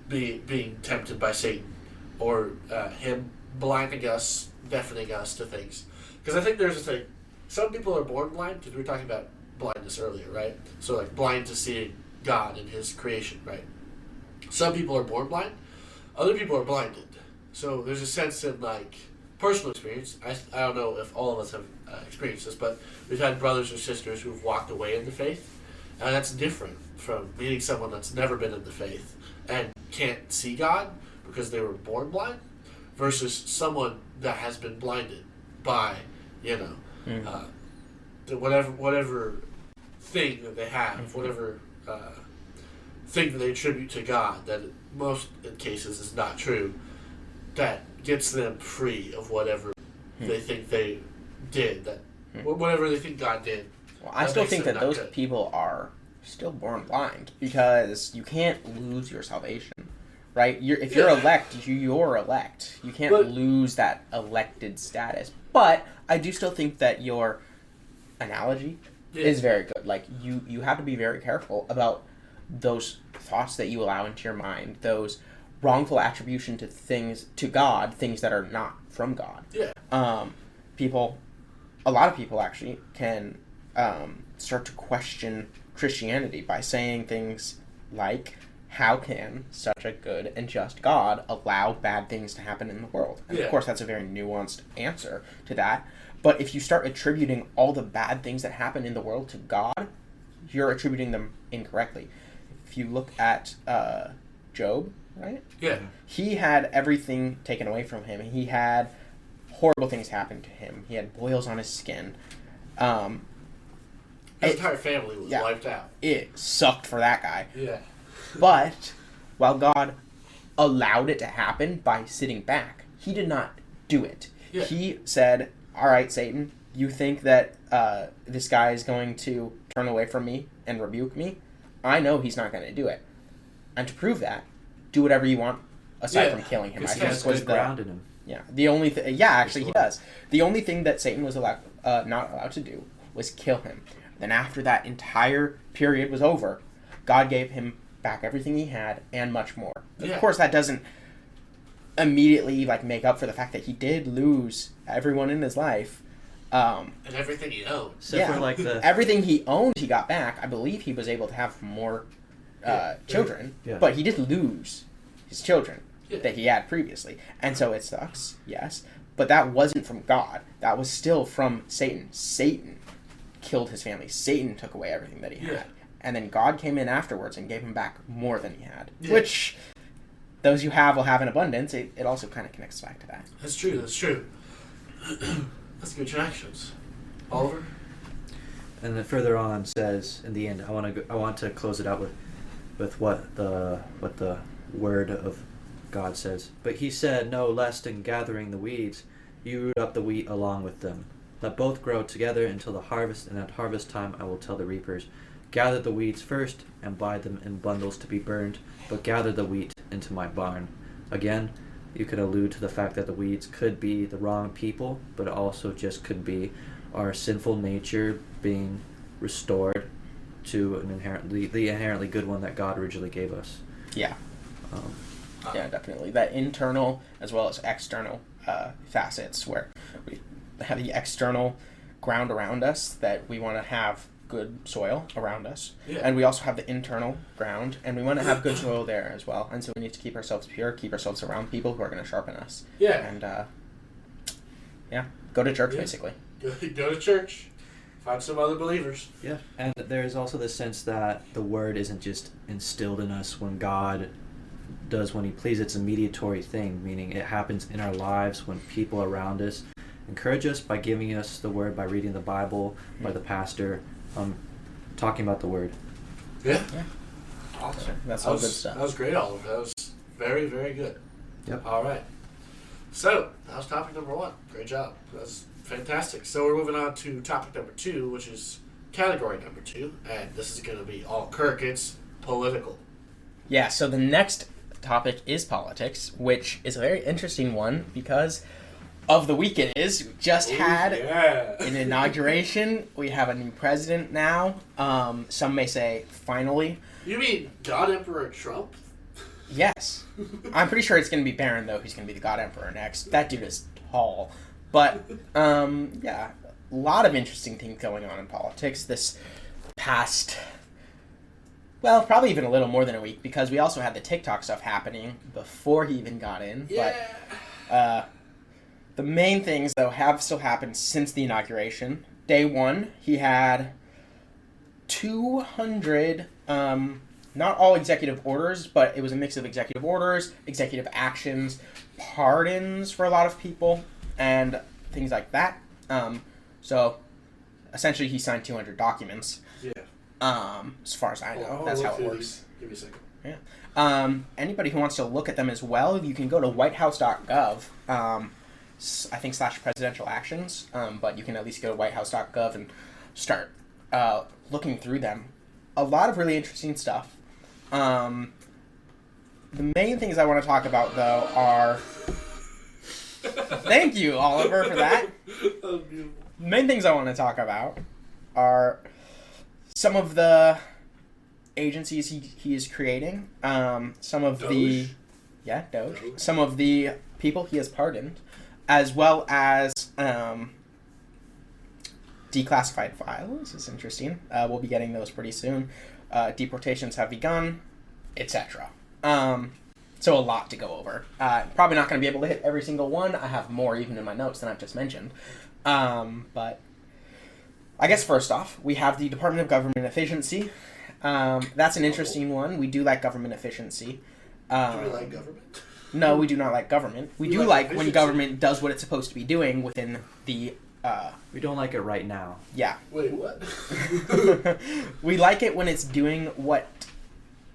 being tempted by Satan or him blinding us, deafening us to things. Because I think there's a thing. Some people are born blind, because we were talking about blindness earlier, right? So, like, blind to seeing God and his creation, right? Some people are born blind. Other people are blinded. So there's a sense in, like, personal experience. I don't know if all of us have experienced this, but we've had brothers or sisters who've walked away in the faith, and that's different from meeting someone that's never been in the faith and can't see God because they were born blind, versus someone that has been blinded by, the whatever thing that they have, whatever thing that they attribute to God that in most cases is not true, that gets them free of whatever they think they did, that whatever they think God did. Well, I still think them that not those good. people are still born blind, because you can't lose your salvation, right? If you're elect, you're elect. You can't lose that elected status. But I do still think that your analogy is very good. Like, you have to be very careful about those thoughts that you allow into your mind, those wrongful attribution to God, things that are not from God. Yeah. A lot of people actually can start to question Christianity by saying things like, how can such a good and just God allow bad things to happen in the world? And of course, that's a very nuanced answer to that. But if you start attributing all the bad things that happen in the world to God, you're attributing them incorrectly. If you look at Job, right? Yeah. He had everything taken away from him. He had horrible things happen to him. He had boils on his skin. His entire family was wiped out. It sucked for that guy. Yeah. But while God allowed it to happen by sitting back, he did not do it. Yeah. He said, all right, Satan, you think that this guy is going to turn away from me and rebuke me? I know he's not going to do it. And to prove that, do whatever you want aside from killing him. I think think was grounded him. Yeah. The only actually he does. The only thing that Satan was not allowed to do was kill him. Then after that entire period was over, God gave him back everything he had and much more. Yeah. Of course, that doesn't immediately make up for the fact that he did lose everyone in his life. And everything he owned. Except for everything he owned, he got back. I believe he was able to have more children, but he did lose his children that he had previously, and so it sucks. Yes, but that wasn't from God. That was still from Satan. Satan killed his family. Satan took away everything that he had. And then God came in afterwards and gave him back more than he had. Yeah. Which, those you have will have in abundance. It also kind of connects back to that. That's true. That's good connections. Oliver? And then further on says, in the end, I want to close it out with what the word of God says. But he said, no, lest in gathering the weeds, you root up the wheat along with them. Let both grow together until the harvest, and at harvest time I will tell the reapers, gather the weeds first and bind them in bundles to be burned, but gather the wheat into my barn. Again, you could allude to the fact that the weeds could be the wrong people, but it also just could be our sinful nature being restored to the inherently good one that God originally gave us. Yeah. Yeah, definitely. That internal as well as external facets, where we have the external ground around us that we want to have good soil around us, and we also have the internal ground, and we want to have good soil there as well. And so we need to keep ourselves pure, keep ourselves around people who are going to sharpen us. Yeah. And go to church basically. Go to church. Find some other believers. Yeah. And there's also the sense that the word isn't just instilled in us when God does when he pleases. It's a mediatory thing, meaning it happens in our lives when people around us encourage us by giving us the word, by reading the Bible, by the pastor, talking about the word. Yeah. Awesome. That's all good stuff. That was great, Oliver. That was very, very good. Yep. All right. So, that was topic number 1. Great job. That was fantastic. So, we're moving on to topic number 2, which is category number 2. And this is going to be all Kirk. It's political. Yeah, so the next topic is politics, which is a very interesting one because of the week it is. We just had an inauguration. We have a new president now. Some may say, finally. You mean God Emperor Trump? Yes. I'm pretty sure it's going to be Barron, though, who's going to be the God Emperor next. That dude is tall. But, a lot of interesting things going on in politics this past, well, probably even a little more than a week, because we also had the TikTok stuff happening before he even got in. Yeah. But, the main things, though, have still happened since the inauguration. Day 1, he had 200, not all executive orders, but it was a mix of executive orders, executive actions, pardons for a lot of people, and things like that. So, essentially, he signed 200 documents. Yeah. As far as I know, that's how it works. Give me a second. Yeah. Anybody who wants to look at them as well, you can go to whitehouse.gov. I think /presidential actions, but you can at least go to whitehouse.gov and start looking through them. A lot of really interesting stuff. The main things I want to talk about, though, are... Thank you, Oliver, for that. That was beautiful. The main things I want to talk about are some of the agencies he is creating, some of the... Yeah, Doge. Some of the people he has pardoned, as well as declassified files. Is interesting. We'll be getting those pretty soon. Deportations have begun. etc. So a lot to go over. Probably not going to be able to hit every single one. I have more even in my notes than I've just mentioned. But I guess first off, we have the Department of Government Efficiency. That's an interesting one. We do like government efficiency. Do we like government? No, we do not like government. We do like when government does what it's supposed to be doing within the... We don't like it right now. Yeah. Wait, what? We like it when it's doing what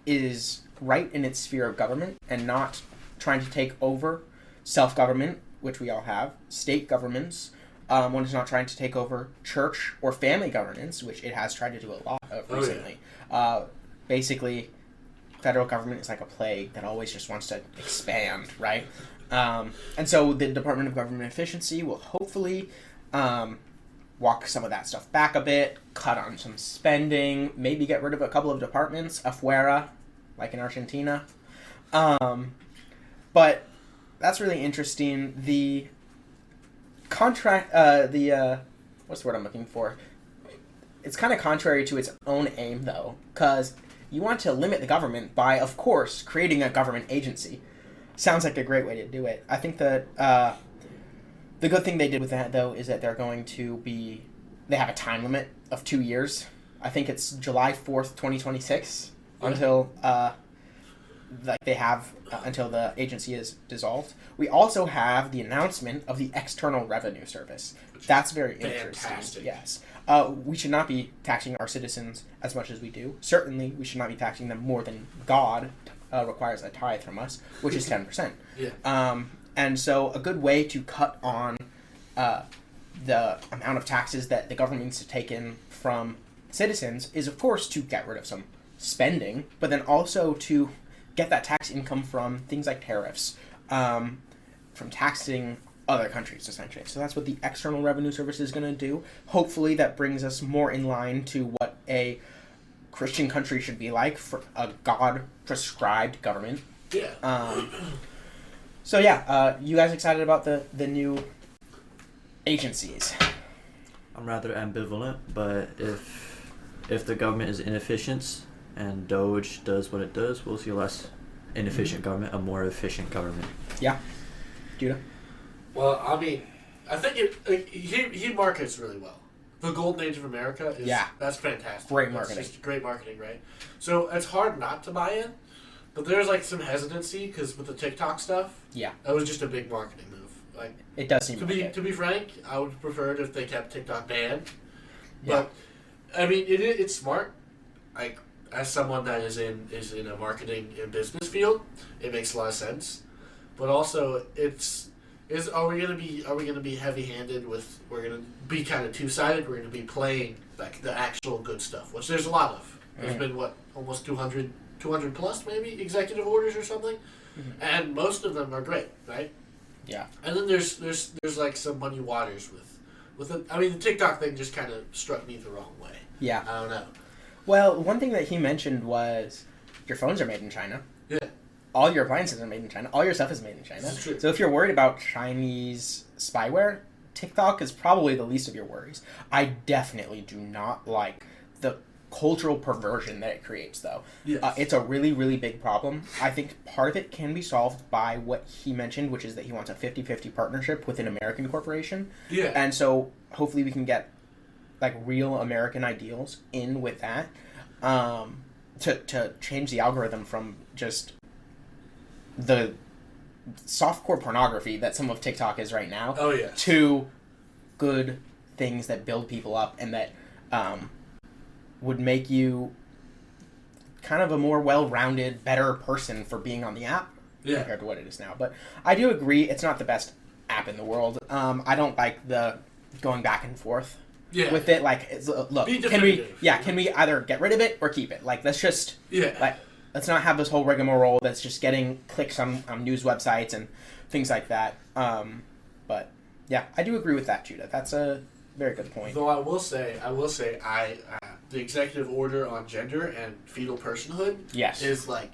is right in its sphere of government and not trying to take over self-government, which we all have, state governments, when it's not trying to take over church or family governance, which it has tried to do a lot of recently. Basically, federal government is like a plague that always just wants to expand, right? And so the Department of Government Efficiency will hopefully walk some of that stuff back a bit, cut on some spending, maybe get rid of a couple of departments, afuera, like in Argentina. But that's really interesting. The contract, what's the word I'm looking for? It's kind of contrary to its own aim, though, because you want to limit the government by, of course, creating a government agency. Sounds like a great way to do it. I think that the good thing they did with that, though, is that they're going to be... They have a time limit of 2 years. I think it's July 4th, 2026, until they have until the agency is dissolved. We also have the announcement of the External Revenue Service. That's very interesting. Fantastic. Yes. We should not be taxing our citizens as much as we do. Certainly, we should not be taxing them more than God requires a tithe from us, which is 10%. Yeah. And so a good way to cut on the amount of taxes that the government needs to take in from citizens is, of course, to get rid of some spending, but then also to get that tax income from things like tariffs, from taxing other countries, essentially. So that's what the External Revenue Service is going to do. Hopefully that brings us more in line to what a Christian country should be like, for a God-prescribed government. Yeah. So yeah, you guys excited about the new agencies? I'm rather ambivalent, but if the government is inefficient and Doge does what it does, we'll see a less inefficient government, a more efficient government. Yeah. Judah? Well, I mean, I think he markets really well. The Golden Age of America is that's fantastic. Great marketing. That's just great marketing, right? So it's hard not to buy in, but there's like some hesitancy because with the TikTok stuff, that was just a big marketing move. Like it does seem to be frank, I would prefer it if they kept TikTok banned. Yeah. But I mean, it's smart. Like as someone that is in a marketing and business field, it makes a lot of sense. But also, are we gonna be heavy-handed with? We're gonna be kind of two-sided. We're gonna be playing like the actual good stuff, which there's a lot of. There's been almost 200 plus maybe executive orders or something, and most of them are great, right? Yeah. And then there's like some muddy waters with it. I mean, the TikTok thing just kind of struck me the wrong way. Yeah. I don't know. Well, one thing that he mentioned was your phones are made in China. Yeah. All your appliances are made in China. All your stuff is made in China. This is true. So if you're worried about Chinese spyware, TikTok is probably the least of your worries. I definitely do not like the cultural perversion that it creates, though. Yes. It's a really, really big problem. I think part of it can be solved by what he mentioned, which is that he wants a 50-50 partnership with an American corporation. Yeah. And so hopefully we can get like real American ideals in with that, to change the algorithm from just the softcore pornography that some of TikTok is right now to good things that build people up and that would make you kind of a more well-rounded, better person for being on the app compared to what it is now. But I do agree it's not the best app in the world. I don't like the going back and forth with it. Like, look, can we either get rid of it or keep it? Like, let's just let's not have this whole rigmarole that's just getting clicks on news websites and things like that. But yeah, I do agree with that, Judah. That's a very good point. Though I will say, the executive order on gender and fetal personhood is like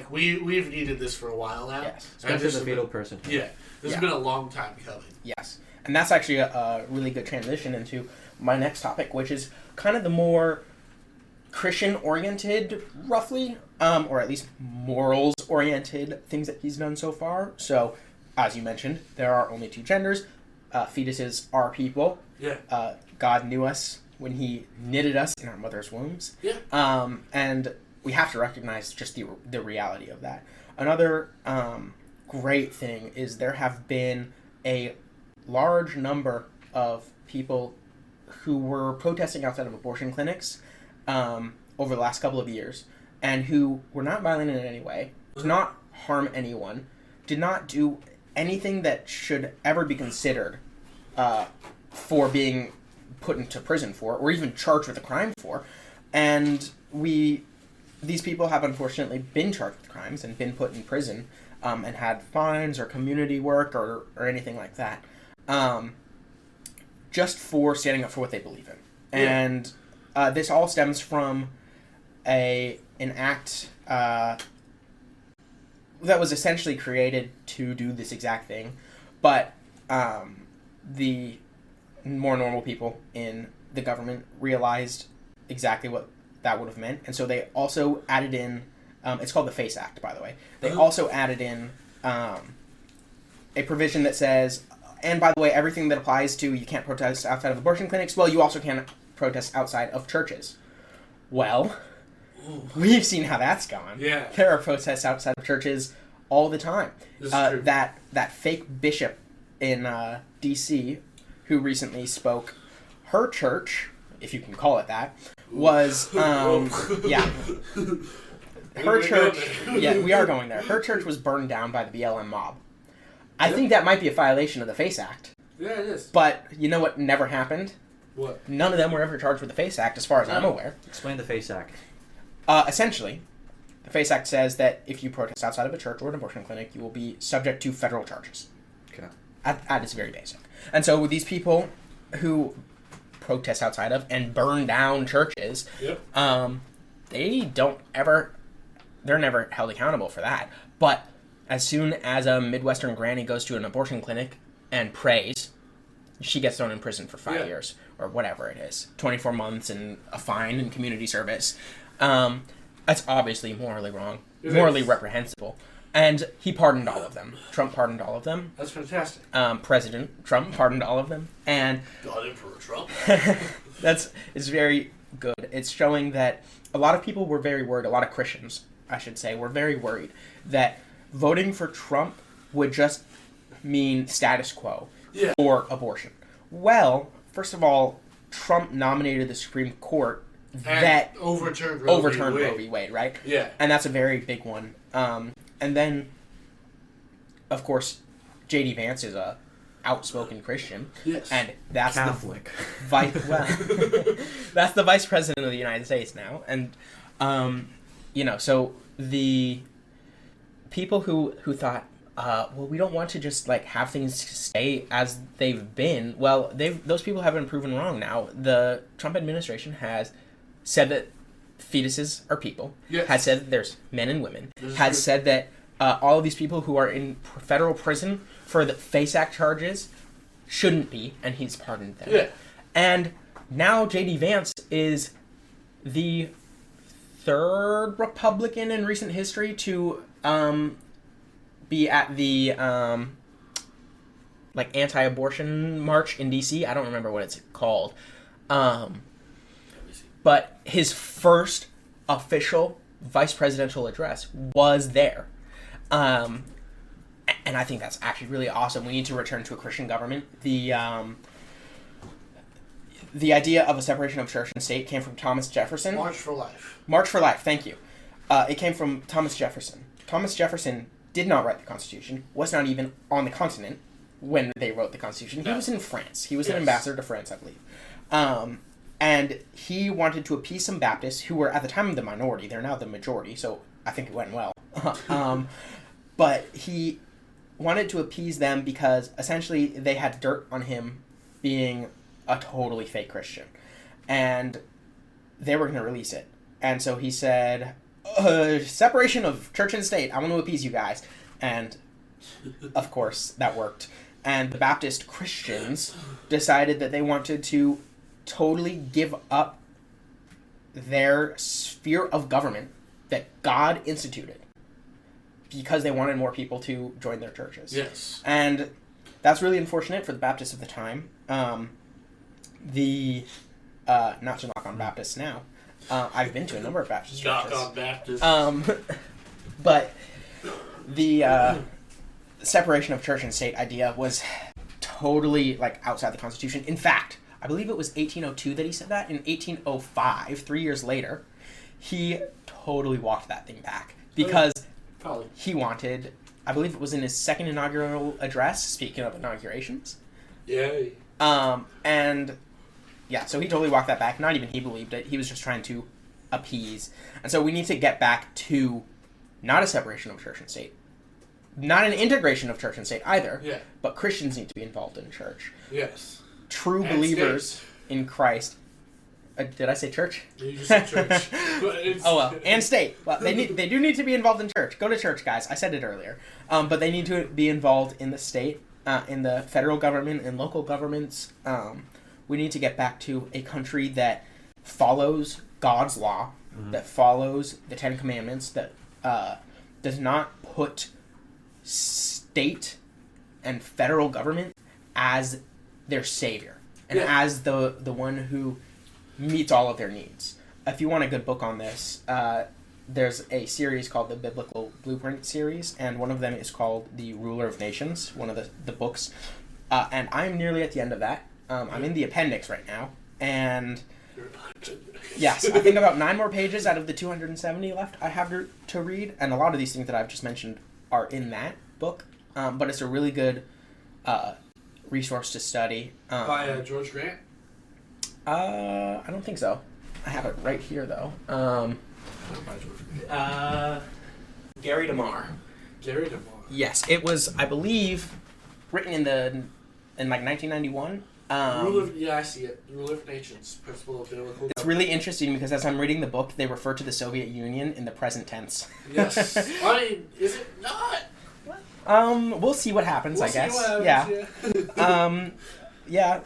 we've needed this for a while now. Yes, especially the fetal person. Yeah, this has been a long time coming. Yes, and that's actually a really good transition into my next topic, which is kind of the more Christian-oriented, roughly, or at least morals-oriented things that he's done so far. So, as you mentioned, there are only two genders. Fetuses are people. Yeah. God knew us when he knitted us in our mother's wombs. Yeah. And we have to recognize just the reality of that. Another great thing is there have been a large number of people who were protesting outside of abortion clinics over the last couple of years, and who were not violent in any way, did not harm anyone, did not do anything that should ever be considered for being put into prison for, or even charged with a crime for. And these people have unfortunately been charged with crimes and been put in prison and had fines or community work or anything like that, just for standing up for what they believe in. Yeah. And this all stems from an act that was essentially created to do this exact thing, but the more normal people in the government realized exactly what that would have meant, and so they also added in, it's called the FACE Act, by the way. They also added in a provision that says, and by the way, everything that applies to you can't protest outside of abortion clinics, well, you also can't protest outside of churches. Well, we've seen how that's gone. Yeah. There are protests outside of churches all the time. This is true. That fake bishop in D.C. who recently spoke, her church, if you can call it that, was, yeah. Her church, yeah, we are going there. Her church was burned down by the BLM mob. I think that might be a violation of the FACE Act. Yeah, it is. But you know what never happened? What? None of them were ever charged with the FACE Act, as far as I'm aware. Explain the FACE Act. Essentially, the FACE Act says that if you protest outside of a church or an abortion clinic, you will be subject to federal charges. Okay. At its very basic. And so these people who protest outside of and burn down churches, yep. They're never held accountable for that. But as soon as a Midwestern granny goes to an abortion clinic and prays, she gets thrown in prison for 5 years, or whatever it is. 24 months and a fine and community service. That's obviously morally wrong, morally reprehensible. And he pardoned all of them. Trump pardoned all of them. That's fantastic. President Trump pardoned all of them. And God, Emperor Trump. it's very good. It's showing that a lot of people were very worried, a lot of Christians, I should say, were very worried that voting for Trump would just mean status quo for abortion. Well, first of all, Trump nominated the Supreme Court that overturned Roe v. Wade, right? Yeah. And that's a very big one. And then, of course, J.D. Vance is a outspoken Christian. Yes. And that's Catholic. That's the Vice President of the United States now. And, so the people who thought, well, we don't want to just have things stay as they've been. Well, those people have been proven wrong now. The Trump administration has said that fetuses are people. Yes. Has said that there's men and women. Has said that all of these people who are in federal prison for the FACE Act charges shouldn't be, and he's pardoned them. Yeah. And now J.D. Vance is the third Republican in recent history to be at the anti-abortion march in D.C. I don't remember what it's called. But his first official vice presidential address was there. And I think that's actually really awesome. We need to return to a Christian government. The idea of a separation of church and state came from Thomas Jefferson. March for Life. March for Life, thank you. It came from Thomas Jefferson. Thomas Jefferson did not write the Constitution, was not even on the continent when they wrote the Constitution. He was in France. He was an ambassador to France, I believe. And he wanted to appease some Baptists who were at the time the minority. They're now the majority, so I think it went well. But he wanted to appease them because essentially they had dirt on him being a totally fake Christian. And they were going to release it. And so he said, separation of church and state. I want to appease you guys. And, of course, that worked. And the Baptist Christians decided that they wanted to totally give up their sphere of government that God instituted because they wanted more people to join their churches. Yes. And that's really unfortunate for the Baptists of the time. Not to knock on Baptists now. I've been to a number of Baptist churches. Knock on Baptist. But the separation of church and state idea was totally like outside the Constitution. In fact, I believe it was 1802 that he said that. In 1805, 3 years later, he totally walked that thing back because he wanted, I believe it was in his second inaugural address, speaking of inaugurations. Yay. And yeah, so he totally walked that back. Not even he believed it. He was just trying to appease. And so we need to get back to not a separation of church and state. Not an integration of church and state either. Yeah. But Christians need to be involved in church. Yes. True And believers state. in Christ. Did I say church? You just said church. Oh well, and state. Well, they do need to be involved in church. Go to church, guys. I said it earlier. But they need to be involved in the state, in the federal government and local governments. We need to get back to a country that follows God's law, that follows the Ten Commandments, that does not put state and federal government as their savior and as the one who meets all of their needs. If you want a good book on this, there's a series called the Biblical Blueprint series, and one of them is called The Ruler of Nations, one of the books. And I'm nearly at the end of that. I'm in the appendix right now, and yes, I think about 9 more pages out of the 270 left I have to read, and a lot of these things that I've just mentioned are in that book. But it's a really good resource to study. By George Grant? I don't think so. I have it right here though. Gary DeMar. Gary DeMar. Yes, it was, I believe, written in like 1991. I see it. Ruler of Nations, Principle of Biblical. It's really interesting because as I'm reading the book, they refer to the Soviet Union in the present tense. Yes. I mean, is it not? We'll see what happens, I guess. What happens, Yeah,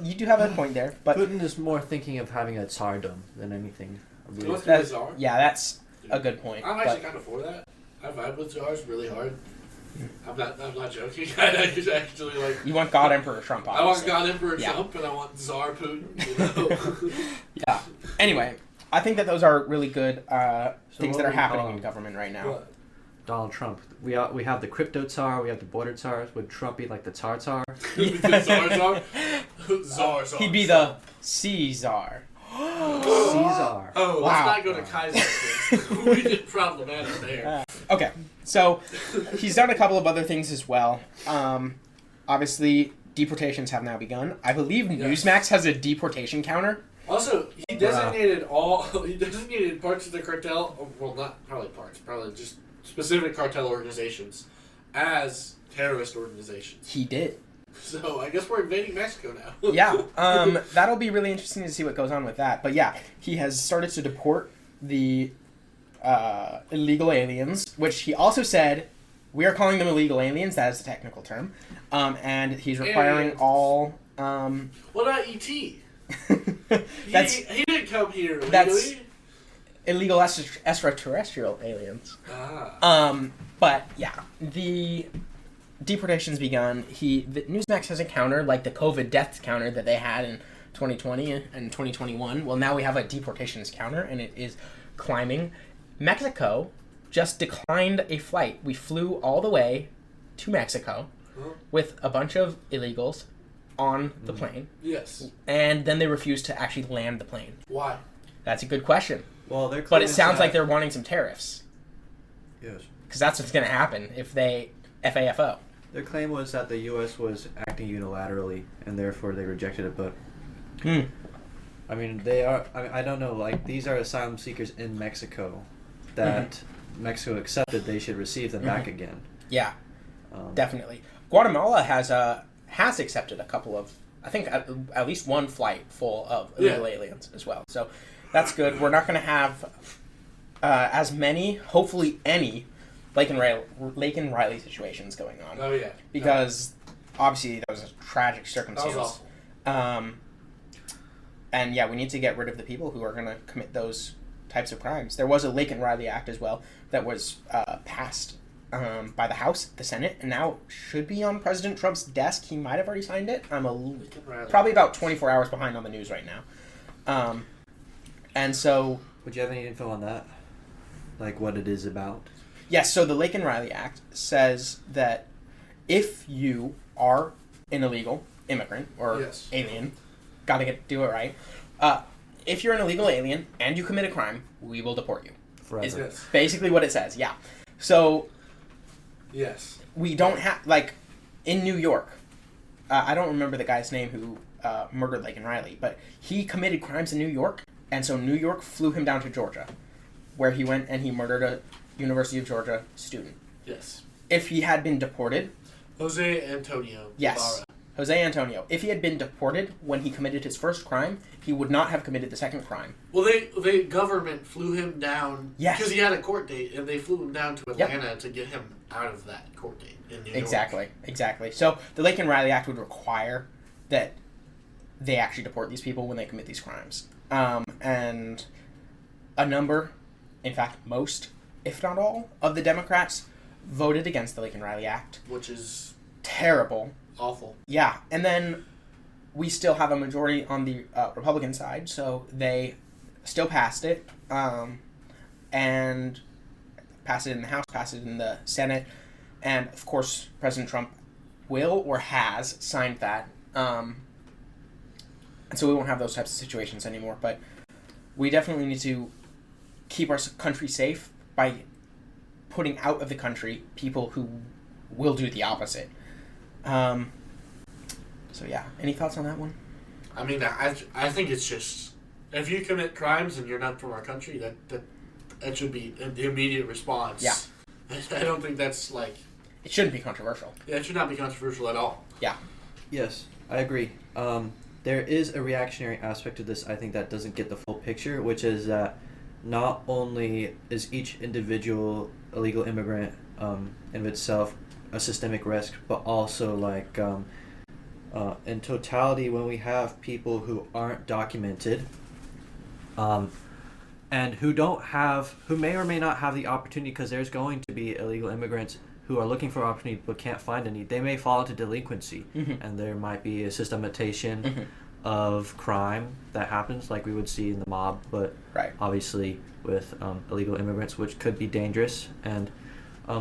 you do have a point there, but Putin is more thinking of having a tsardom than anything. I believe. What's the czar? yeah, that's a good point. I'm actually kind of for that. I vibe with czars really hard. I'm not joking. I actually like. You want God Emperor Trump, obviously. I want God Emperor Trump, and I want Tsar Putin. You know? Yeah. Anyway, I think that those are really good things that what are would you happening call in them? government right now. What? Donald Trump. We have the crypto tsar. We have the border tsars. Would Trump be like the tsar tsar? The Czar? Czar. He'd be the Caesar. Caesar. Oh, Wow. let's not go to Kaiser. We did problematic there. Okay, so he's done a couple of other things as well. Obviously, deportations have now begun. I believe Newsmax has a deportation counter. Also, he designated parts of the cartel. Well, not probably parts. Probably just specific cartel organizations as terrorist organizations. He did. So I guess we're invading Mexico now. Yeah, that'll be really interesting to see what goes on with that. But yeah, he has started to deport the illegal aliens, which he also said, we are calling them illegal aliens, that is the technical term, and he's requiring Aliens. all... What about E.T.? That's he didn't come here illegally. That's illegal extraterrestrial aliens. But yeah, the deportation's begun. The Newsmax has a counter like the COVID deaths counter that they had in 2020 and 2021. Well, now we have a deportations counter, and it is climbing. Mexico just declined a flight. We flew all the way to Mexico with a bunch of illegals on the plane. Yes. And then they refused to actually land the plane. Why? That's a good question. Well, But it sounds like they're wanting some tariffs. Yes. Because that's what's going to happen if they FAFO. Their claim was that the U.S. was acting unilaterally, and therefore they rejected it. But I mean, they are. I don't know. Like, these are asylum seekers in Mexico that Mexico accepted. They should receive them back again. Yeah, definitely. Guatemala has accepted a couple of, I think at least one flight full of illegal aliens as well. So that's good. We're not going to have as many, hopefully any, Lake and Riley situations going on. Oh yeah. Because obviously that was a tragic circumstance. That was awful. And yeah, we need to get rid of the people who are going to commit those types of crimes. There was a Lake and Riley Act as well that was passed by the House, the Senate, and now should be on President Trump's desk. He might have already signed it. Probably about 24 hours behind on the news right now. And so... Would you have any info on that? Like what it is about? Yes, so the Lake and Riley Act says that if you are an illegal immigrant or alien, gotta do it right, if you're an illegal alien and you commit a crime, we will deport you. Forever. Is basically what it says, yeah. So... Yes. We don't have, like, in New York, I don't remember the guy's name who murdered Lake and Riley, but he committed crimes in New York, and so New York flew him down to Georgia, where he went and he murdered a University of Georgia student. Yes. If he had been deported... Jose Antonio. Yes. Ibarra. Jose Antonio. If he had been deported when he committed his first crime, he would not have committed the second crime. Well, the government flew him down because he had a court date, and they flew him down to Atlanta to get him out of that court date in New York. Exactly. So the Lake and Riley Act would require that they actually deport these people when they commit these crimes. And a number, in fact, most, if not all, of the Democrats voted against the Lake and Riley Act. Which is... terrible. Awful. Yeah, and then we still have a majority on the Republican side, so they still passed it, and passed it in the House, passed it in the Senate, and of course President Trump will or has signed that, and so we won't have those types of situations anymore, but we definitely need to keep our country safe by putting out of the country people who will do the opposite. So yeah, any thoughts on that one? I mean, I think it's just, if you commit crimes and you're not from our country, that should be the immediate response. Yeah. I don't think that's like... It shouldn't be controversial. Yeah, it should not be controversial at all. Yeah. Yes, I agree. There is a reactionary aspect to this, I think, that doesn't get the full picture, which is that not only is each individual illegal immigrant in itself a systemic risk, but also like in totality, when we have people who aren't documented and who may or may not have the opportunity, because there's going to be illegal immigrants who are looking for opportunity but can't find any, they may fall into delinquency, and there might be a systematization of crime that happens like we would see in the mob, but obviously with illegal immigrants, which could be dangerous, and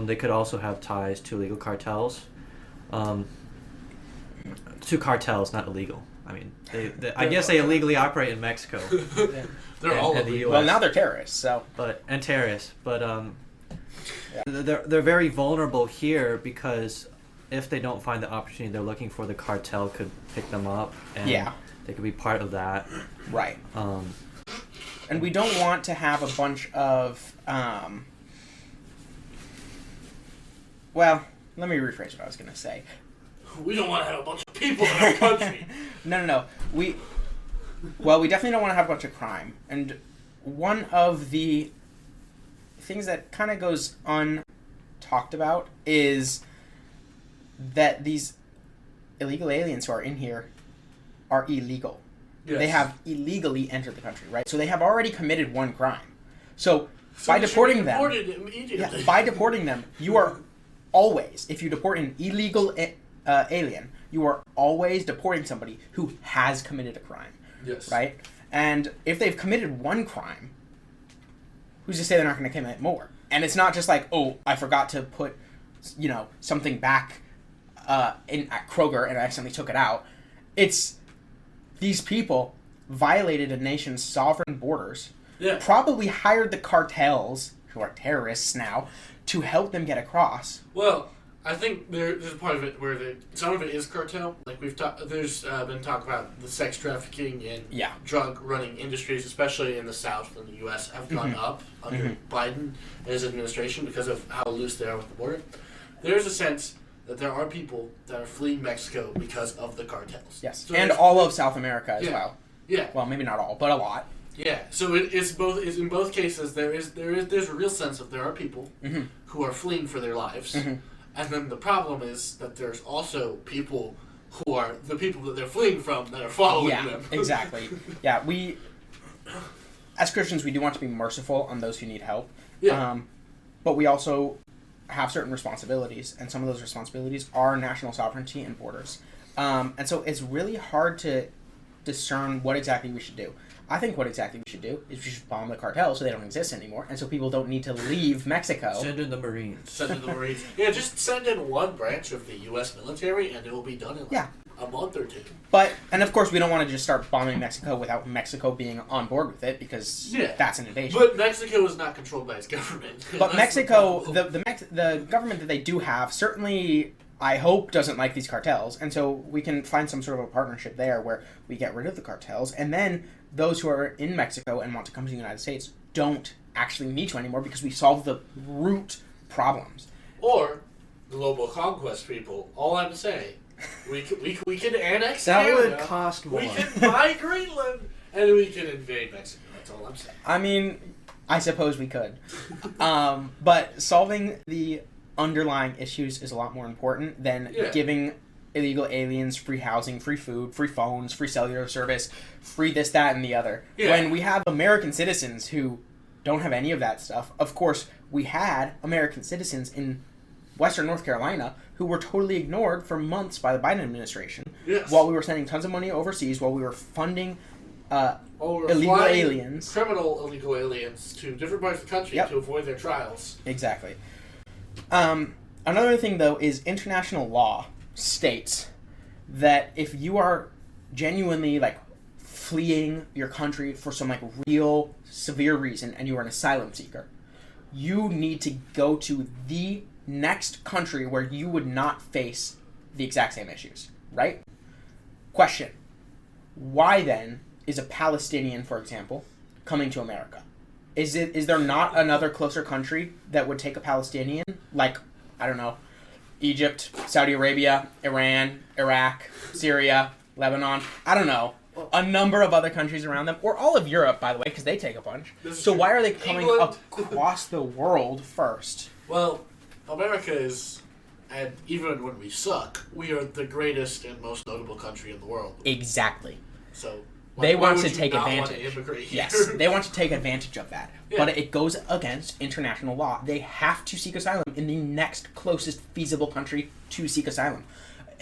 they could also have ties to illegal cartels. To cartels, not illegal. I mean, I guess they illegally operate in Mexico. They're all in the US. Well, now they're terrorists, so. Terrorists, but they're very vulnerable here because if they don't find the opportunity they're looking for, the cartel could pick them up, and they could be part of that. Right. And we don't want to have a bunch of well, let me rephrase what I was going to say. We don't want to have a bunch of people in our country. No. We definitely don't want to have a bunch of crime. And one of the things that kind of goes untalked about is that these illegal aliens who are in here are illegal. Yes. They have illegally entered the country, right? So they have already committed one crime. So by deporting them, you are always, if you deport an illegal alien, you are always deporting somebody who has committed a crime. Yes. Right? And if they've committed one crime, who's to say they're not going to commit more? And it's not just like, oh, I forgot to put, something back at Kroger and I accidentally took it out. It's these people violated a nation's sovereign borders, probably hired the cartels, who are terrorists now, to help them get across. Well, I think there's a part of it where some of it is cartel. Like there's been talk about the sex trafficking and drug running industries, especially in the South and the U.S., have gone up under Biden and his administration because of how loose they are with the border. There's a sense that there are people that are fleeing Mexico because of the cartels. Yes, so and all of South America as well. Yeah. Well, maybe not all, but a lot. Yeah. So it's both. In both cases, there's a real sense that there are people who are fleeing for their lives. And then the problem is that there's also people who are the people that they're fleeing from that are following them. Exactly. Yeah, we, as Christians, we do want to be merciful on those who need help. Yeah. But we also have certain responsibilities, and some of those responsibilities are national sovereignty and borders. And so it's really hard to discern what exactly we should do. I think what exactly we should do is we should bomb the cartels so they don't exist anymore, and so people don't need to leave Mexico. Send in the Marines. Send in the Marines. Yeah, just send in one branch of the U.S. military, and it will be done in a month or two. But, and of course, we don't want to just start bombing Mexico without Mexico being on board with it, because that's an invasion. But Mexico is not controlled by its government. But Mexico, the government that they do have, certainly, I hope, doesn't like these cartels, and so we can find some sort of a partnership there where we get rid of the cartels, and then those who are in Mexico and want to come to the United States don't actually need to anymore because we solve the root problems. Or global conquest people. All I'm saying, we could annex that Canada. would cost more. We could buy Greenland, and we could invade Mexico. That's all I'm saying. I mean, I suppose we could. But solving the underlying issues is a lot more important than giving illegal aliens free housing, free food, free phones, free cellular service, free this, that, and the other. Yeah. When we have American citizens who don't have any of that stuff. Of course, we had American citizens in Western North Carolina who were totally ignored for months by the Biden administration while we were sending tons of money overseas, while we were funding illegal aliens. Criminal illegal aliens to different parts of the country to avoid their trials. Exactly. Another thing, though, is international law states that if you are genuinely fleeing your country for some real severe reason and you are an asylum seeker, you need to go to the next country where you would not face the exact same issues, right? Question: why then is a Palestinian, for example, coming to America? Is there not another closer country that would take a Palestinian, I don't know, Egypt, Saudi Arabia, Iran, Iraq, Syria, Lebanon, I don't know, a number of other countries around them, or all of Europe, by the way, because they take a bunch. So why are they coming across the world first? Well, America is, and even when we suck, we are the greatest and most notable country in the world. Exactly. So they want to take advantage. Yes, they want to take advantage of that. Yeah. But it goes against international law. They have to seek asylum in the next closest feasible country to seek asylum.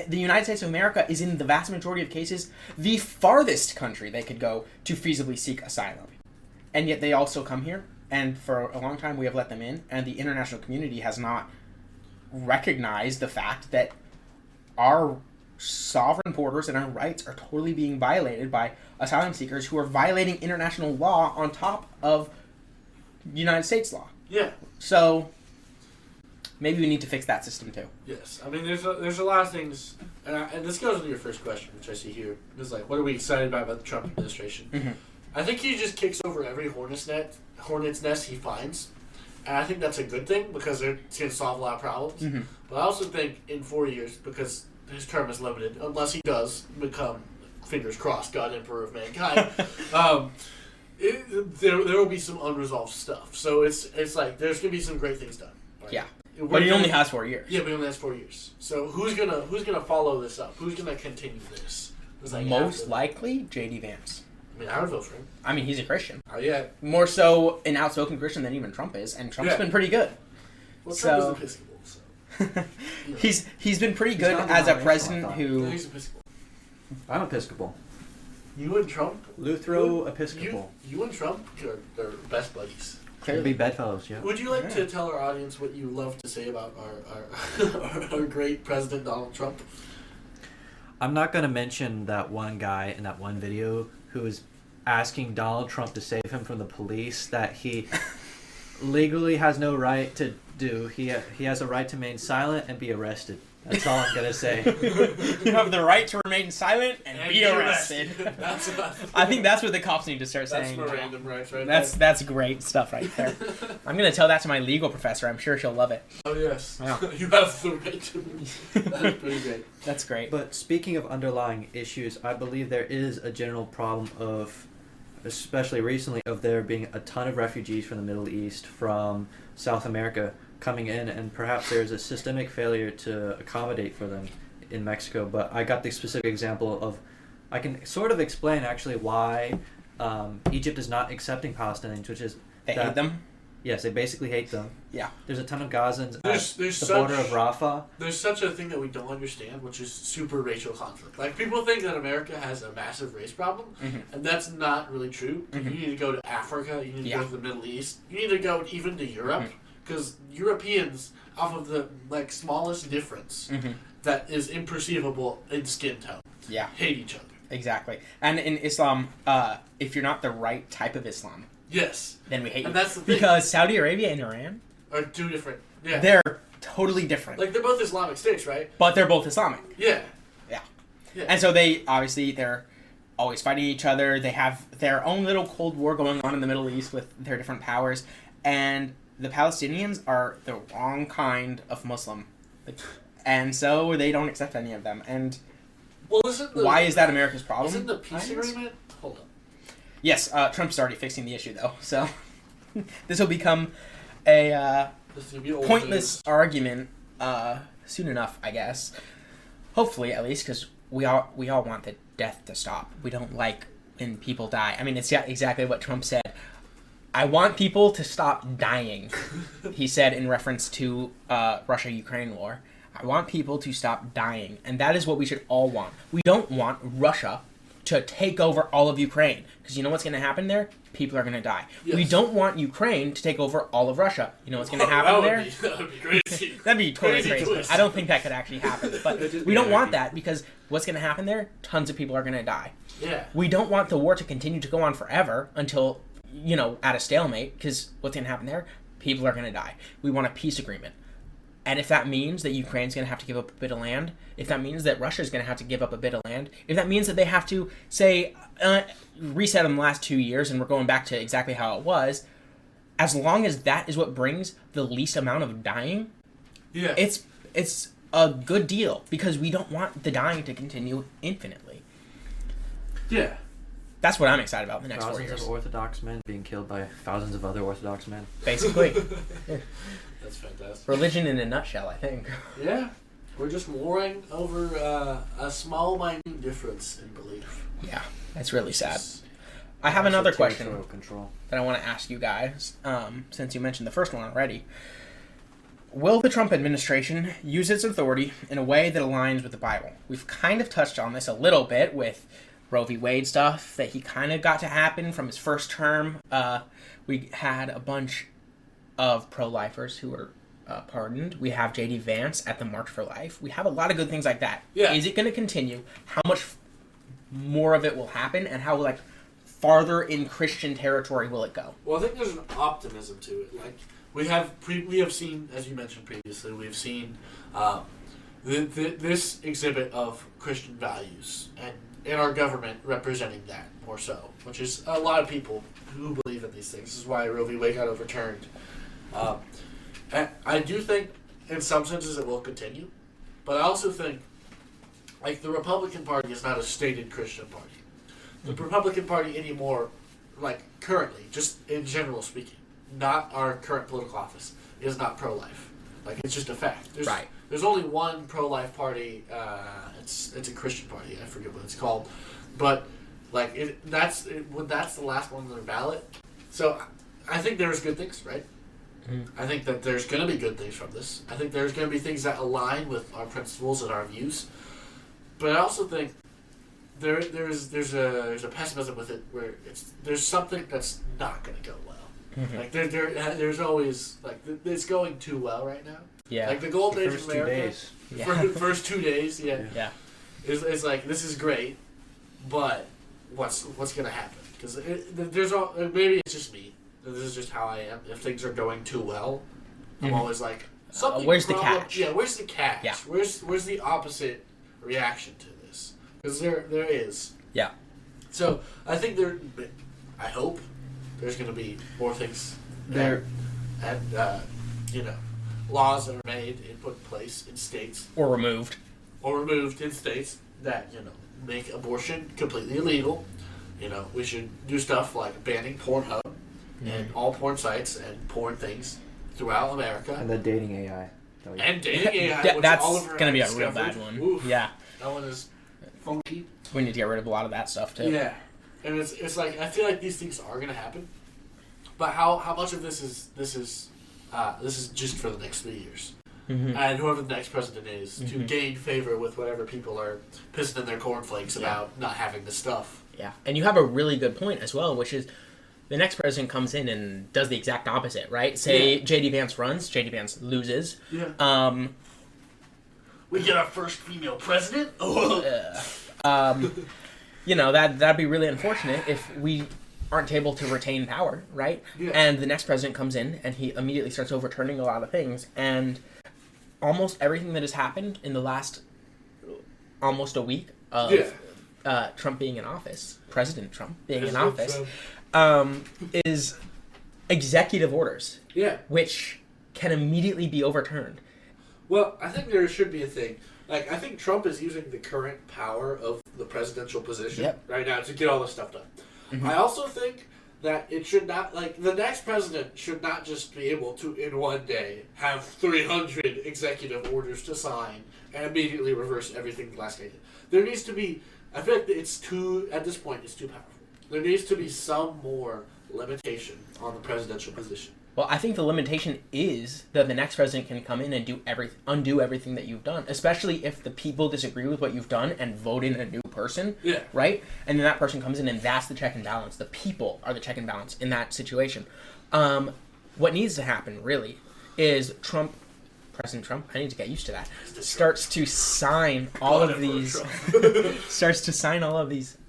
The United States of America is, in the vast majority of cases, the farthest country they could go to feasibly seek asylum. And yet they also come here, and for a long time we have let them in, and the international community has not recognized the fact that our sovereign borders and our rights are totally being violated by asylum seekers who are violating international law on top of United States law. Yeah. So maybe we need to fix that system too. Yes. I mean, there's a lot of things, and this goes into your first question, which I see here. It's what are we excited about the Trump administration? Mm-hmm. I think he just kicks over every hornet's nest he finds. And I think that's a good thing because it's going to solve a lot of problems. Mm-hmm. But I also think in 4 years, because his term is limited, unless he does become, fingers crossed, God Emperor of Mankind, there will be some unresolved stuff. So it's there's going to be some great things done. Right? Yeah. But he only has 4 years. Yeah, but he only has 4 years. So who's gonna follow this up? Who's gonna continue this? Most likely, J.D. Vance. I mean, I would vote for him. I mean, he's a Christian. Oh yeah. More so an outspoken Christian than even Trump is, and Trump's been pretty good. Well, Trump is Episcopal, so. He's been pretty good as a president who. No, he's Episcopal. I'm Episcopal. You and Trump? Luthero-Episcopal. You and Trump are best buddies. Clearly. Be bedfellows, yeah. Would you like to tell our audience what you love to say about our great President Donald Trump? I'm not going to mention that one guy in that one video who was asking Donald Trump to save him from the police that he legally has no right to do. He has a right to remain silent and be arrested. That's all I'm going to say. You have the right to remain silent and be arrested. I think that's what the cops need to start saying. That's random rights right That's great stuff right there. I'm going to tell that to my legal professor. I'm sure she'll love it. Oh, yes. Wow. You have the right to. That's pretty great. That's great. But speaking of underlying issues, I believe there is a general problem of, especially recently, of there being a ton of refugees from the Middle East, from South America, coming in, and perhaps there's a systemic failure to accommodate for them in Mexico, but I got the specific example of, I can sort of explain actually why Egypt is not accepting Palestinians, which is They hate them. Yes, they basically hate them. Yeah. There's a ton of Gazans There's at the border of Rafah. There's such a thing that we don't understand, which is super racial conflict. Like, people think that America has a massive race problem, and that's not really true. You need to go to Africa, you need to go to the Middle East, you need to go even to Europe, because Europeans, off of the smallest difference that is imperceivable in skin tone, hate each other. Exactly. And in Islam, if you're not the right type of Islam, yes, then we hate you. And that's the thing. Because Saudi Arabia and Iran are two different. Yeah. They're totally different. Like, they're both Islamic states, right? But they're both Islamic. Yeah. Yeah. And so they're always fighting each other. They have their own little Cold War going on in the Middle East with their different powers. And the Palestinians are the wrong kind of Muslim. And so they don't accept any of them. And why is that America's problem? Isn't the peace agreement? Hold on. Yes, Trump's already fixing the issue, though. So this will become a pointless argument soon enough, I guess. Hopefully, at least, because we all want the death to stop. We don't like when people die. I mean, it's exactly what Trump said. I want people to stop dying, he said in reference to Russia-Ukraine war. I want people to stop dying, and that is what we should all want. We don't want Russia to take over all of Ukraine, because you know what's going to happen there? People are going to die. Yes. We don't want Ukraine to take over all of Russia. You know what's going to happen there? That would be crazy. That'd be totally crazy. I don't think that could actually happen. But we don't want that, because what's going to happen there? Tons of people are going to die. Yeah. We don't want the war to continue to go on forever until, at a stalemate, because what's going to happen there? People are going to die. We want a peace agreement. And if that means that Ukraine's going to have to give up a bit of land, if that means that Russia's going to have to give up a bit of land, if that means that they have to, say, reset in the last 2 years and we're going back to exactly how it was, as long as that is what brings the least amount of dying, it's a good deal, because we don't want the dying to continue infinitely. Yeah. That's what I'm excited about in the next 4 years. Thousands of Orthodox men being killed by thousands of other Orthodox men. Basically. That's fantastic. Religion in a nutshell, I think. Yeah. We're just warring over a small, minute difference in belief. Yeah, that's really sad. I have another question control that I want to ask you guys, since you mentioned the first one already. Will the Trump administration use its authority in a way that aligns with the Bible? We've kind of touched on this a little bit with Roe v. Wade stuff that he kind of got to happen from his first term. We had a bunch of pro-lifers who were pardoned. We have J.D. Vance at the March for Life. We have a lot of good things like that. Yeah. Is it going to continue? How much more of it will happen? And how, farther in Christian territory will it go? Well, I think there's an optimism to it. We have seen, as you mentioned previously, we've seen this exhibit of Christian values, and in our government representing that more so, which is a lot of people who believe in these things. This is why Roe v. Wade got overturned. And I do think, in some senses, it will continue, but I also think, the Republican Party is not a stated Christian party. The Republican Party anymore, currently, just in general speaking, not our current political office, is not pro-life. It's just a fact. There's only one pro-life party. It's a Christian party. I forget what it's called, but that's the last one on their ballot. So I think there's good things, right? I think that there's going to be good things from this. I think there's going to be things that align with our principles and our views. But I also think there's a pessimism with it where there's something that's not going to go well. There's always it's going too well right now. Yeah. The golden age of America. First 2 days. Yeah. Yeah. It's this is great, but what's going to happen? Because maybe it's just me. This is just how I am. If things are going too well, I'm always where's the catch? Yeah, where's the catch? Yeah. Where's the opposite reaction to this? Because there is. Yeah. So I think I hope there's going to be more things there, and laws that are made and put in place in states or removed in states that make abortion completely illegal. We should do stuff like banning Pornhub and all porn sites and porn things throughout America. And the dating AI. Oh, yeah. And dating AI, which That's Oliver gonna be a had real bad discovered. one. Oof, Yeah, that one is funky. we need to get rid of a lot of that stuff too. Yeah, and it's like I feel like these things are gonna happen, but how much of this is just for the next 3 years, and whoever the next president is to gain favor with whatever people are pissing in their cornflakes about not having the stuff. Yeah, and you have a really good point as well, which is the next president comes in and does the exact opposite, right? Say J.D. Vance runs, J.D. Vance loses. Yeah. We get our first female president. You know, that'd be really unfortunate if we aren't able to retain power, right? Yeah. And the next president comes in and he immediately starts overturning a lot of things, and almost everything that has happened in the last almost a week of Trump being in office, President Trump being in office, is executive orders, which can immediately be overturned. Well, I think there should be a thing. Like, I think Trump is using the current power of the presidential position right now to get all this stuff done. I also think that it should not, like, the next president should not just be able to, in one day, have 300 executive orders to sign and immediately reverse everything the last day did. There needs to be, I feel like at this point, it's too powerful. There needs to be some more limitation on the presidential position. Well, I think the limitation is that the next president can come in and undo everything that you've done, especially if the people disagree with what you've done and vote in a new person, right? And then that person comes in and that's the check and balance. The people are the check and balance in that situation. What needs to happen, really, is President Trump, I need to get used to that, starts to sign all of these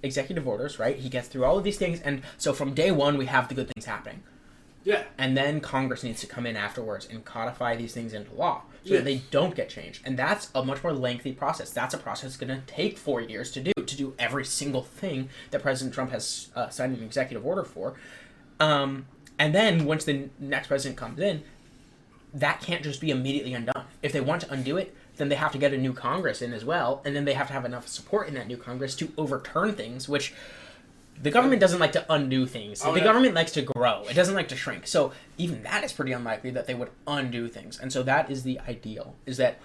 executive orders, right? He gets through all of these things, and so from day one, we have the good things happening. Yeah. And then Congress needs to come in afterwards and codify these things into law so that they don't get changed. And that's a much more lengthy process. That's a process that's going to take 4 years to do every single thing that President Trump has signed an executive order for. And then once the next president comes in, that can't just be immediately undone. If they want to undo it, then they have to get a new Congress in as well. And then they have to have enough support in that new Congress to overturn things, which the government doesn't like to undo things. The government likes to grow. It doesn't like to shrink. So even that is pretty unlikely that they would undo things. And so that is the ideal, is that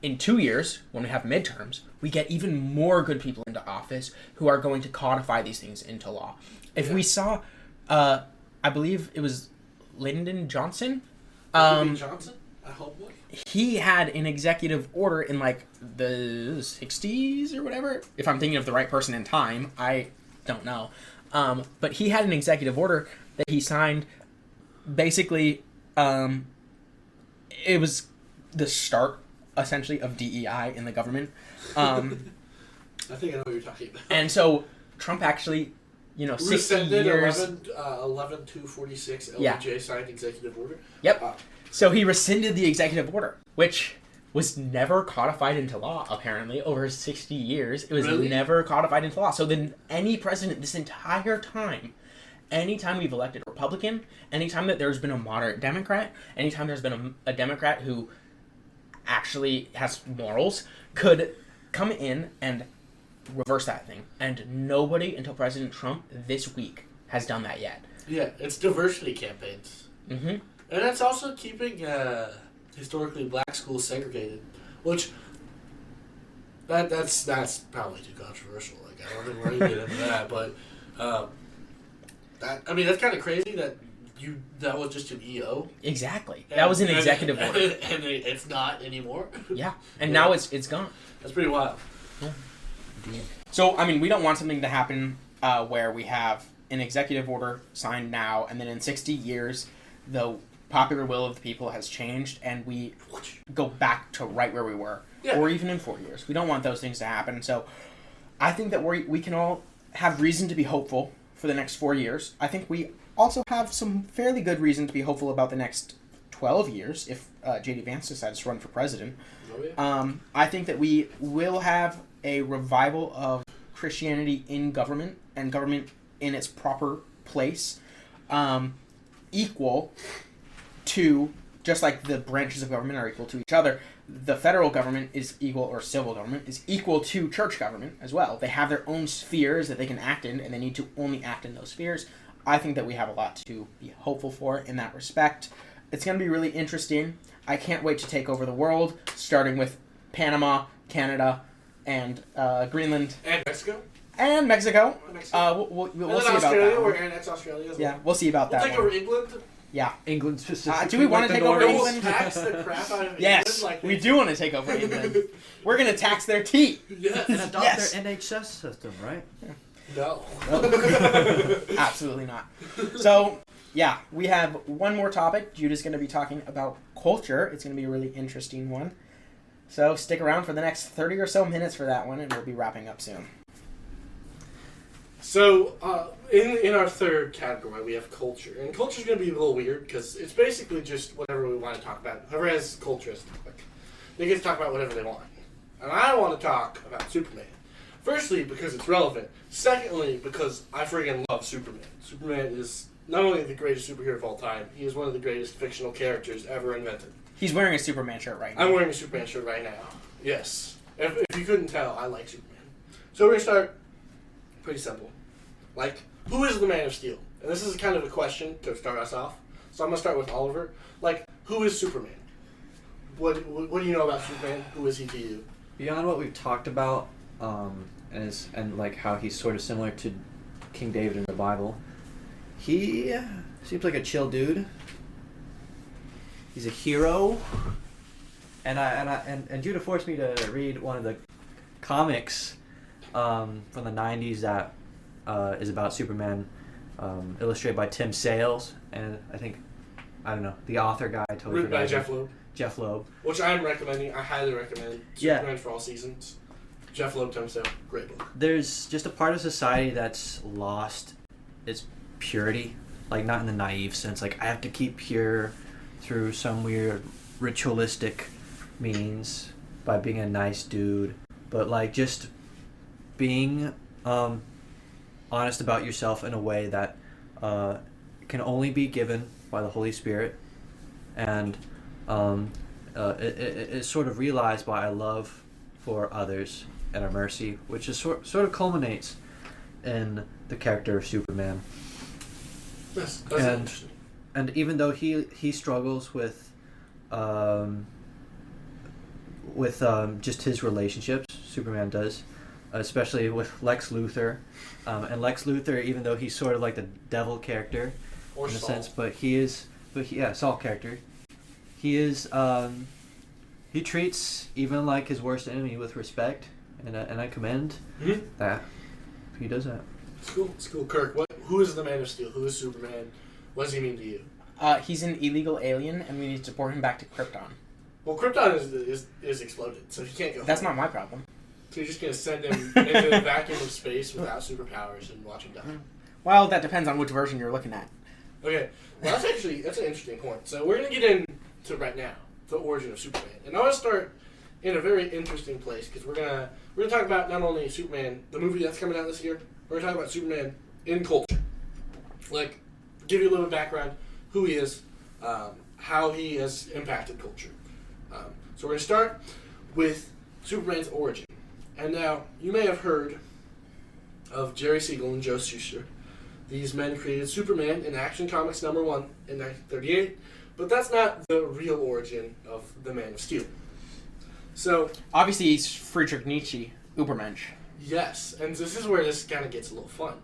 in 2 years, when we have midterms, we get even more good people into office who are going to codify these things into law. If we saw, I believe it was Lyndon Johnson. Johnson? I hope not. He had an executive order in like the 60s or whatever. If I'm thinking of the right person in time, I don't know. But he had an executive order that he signed. Basically, it was the start, essentially, of DEI in the government. I think I know what you're talking about. And so Trump actually, 60 rescinded years... 11-246 LBJ signed executive order? Yep. So he rescinded the executive order, which was never codified into law, apparently, over 60 years. It was never codified into law. So then any president this entire time, anytime we've elected a Republican, anytime that there's been a moderate Democrat, anytime there's been a Democrat who actually has morals, could come in and reverse that thing. And nobody until President Trump this week has done that yet. Yeah, it's diversity campaigns. Mm-hmm. And that's also keeping historically black schools segregated, which that's probably too controversial. Like, I don't think we're going to get into that, but that's kind of crazy that was just an EO. Exactly. That was an executive order. And it's not anymore. Yeah. And now it's gone. That's pretty wild. Yeah. So, we don't want something to happen where we have an executive order signed now, and then in 60 years, the popular will of the people has changed, and we go back to right where we were. Yeah. Or even in 4 years. We don't want those things to happen. So, I think that we can all have reason to be hopeful for the next 4 years. I think we also have some fairly good reason to be hopeful about the next 12 years if J.D. Vance decides to run for president. Oh, yeah. I think that we will have a revival of Christianity in government and government in its proper place, equal to, just like the branches of government are equal to each other, the federal government is equal, or civil government is equal to church government as well. They have their own spheres that they can act in, and they need to only act in those spheres. I think that we have a lot to be hopeful for in that respect. It's going to be really interesting. I can't wait to take over the world, starting with Panama, Canada, and Greenland. And Mexico. And Mexico. We'll see about that. We're going to annex Australia as well. Yeah, we'll see about that. We'll take over England. Yeah. England specifically. Do we want to take over England? We'll tax the crap out of Yes, England. Like we do want to take over England. We're going to tax their tea. Yes. And adopt Yes. their NHS system, right? No. Absolutely not. So, yeah, we have one more topic. Judah's going to be talking about culture. It's going to be a really interesting one. So stick around for the next 30 or so minutes for that one, and we'll be wrapping up soon. So, in our third category, we have culture. And culture's going to be a little weird, because it's basically just whatever we want to talk about. Whoever has culture as a topic, they get to talk about whatever they want. And I want to talk about Superman. Firstly, because it's relevant. Secondly, because I friggin' love Superman. Superman is not only the greatest superhero of all time, he is one of the greatest fictional characters ever invented. He's wearing a Superman shirt right now. I'm wearing a Superman shirt right now. Yes. If you couldn't tell, I like Superman. So we're going to start pretty simple. Like, who is the Man of Steel? And this is kind of a question to start us off. So I'm going to start with Oliver. Like, who is Superman? What do you know about Superman? Who is he to you? Beyond what we've talked about, and like how he's sort of similar to King David in the Bible, he seems like a chill dude. He's a hero, and Judah forced me to read one of the comics from the 90s that is about Superman, illustrated by Tim Sales, and I don't know, the author guy totally Written by forgot Jeff him. Loeb. Jeff Loeb. Which I'm recommending. I highly recommend Yeah. Superman for all seasons. Jeff Loeb, Tim Sale. Great book. There's just a part of society that's lost its purity, like not in the naive sense, like I have to keep pure through some weird ritualistic means by being a nice dude, but like just being honest about yourself in a way that can only be given by the Holy Spirit, and it's sort of realized by a love for others and a mercy, which is sort of culminates in the character of Superman. That's And- interesting. And even though he struggles with just his relationships, Superman does, especially with Lex Luthor, and Lex Luthor, even though he's sort of like the devil character Or in a Saul. sense, Saul character, he is he treats even like his worst enemy with respect, and I commend Mhm. that he does that. It's cool. It's cool. Kirk, who is the Man of Steel? Who is Superman? What does he mean to you? He's an illegal alien, and we need to port him back to Krypton. Well, Krypton is exploded, so he can't go That's home. not my problem. So you're just going to send him into the vacuum of space without superpowers and watch him die. Well, that depends on which version you're looking at. Okay, well, that's an interesting point. So we're going to get into right now the origin of Superman, and I want to start in a very interesting place because we're gonna talk about not only Superman, the movie that's coming out this year. We're gonna talk about Superman in culture, like give you a little bit of background, who he is, how he has impacted culture. So we're gonna start with Superman's origin, and now you may have heard of Jerry Siegel and Joe Shuster. These men created Superman in Action Comics #1 in 1938, but that's not the real origin of the Man of Steel. So, Obviously, he's Friedrich Nietzsche, Ubermensch. yes, and this is where this kind of gets a little fun.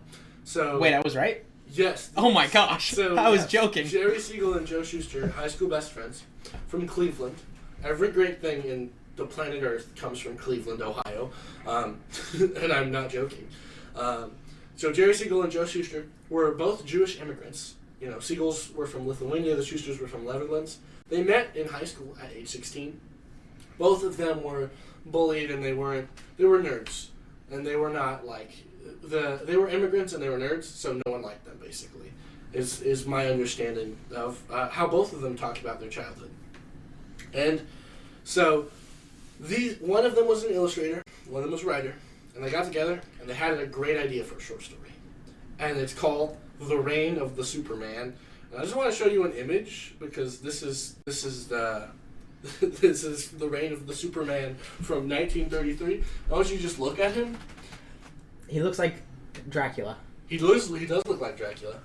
So, Wait, I was right? yes. Oh my gosh, So, I was yes, joking. Jerry Siegel and Joe Shuster, high school best friends from Cleveland. Every great thing in the planet Earth comes from Cleveland, Ohio, and I'm not joking. So Jerry Siegel and Joe Shuster were both Jewish immigrants. You know, Siegels were from Lithuania, the Schusters were from Netherlands. They met in high school at age 16. Both of them were bullied, and they were nerds, and they were not like they were immigrants and they were nerds, so no one liked them. Basically, is my understanding of how both of them talked about their childhood. And so one of them was an illustrator, one of them was a writer, and they got together and they had a great idea for a short story, and it's called The Reign of the Superman. And I just want to show you an image because this is the this is The Reign of the Superman from 1933. I want you to just look at him. He looks like Dracula. He does look like Dracula.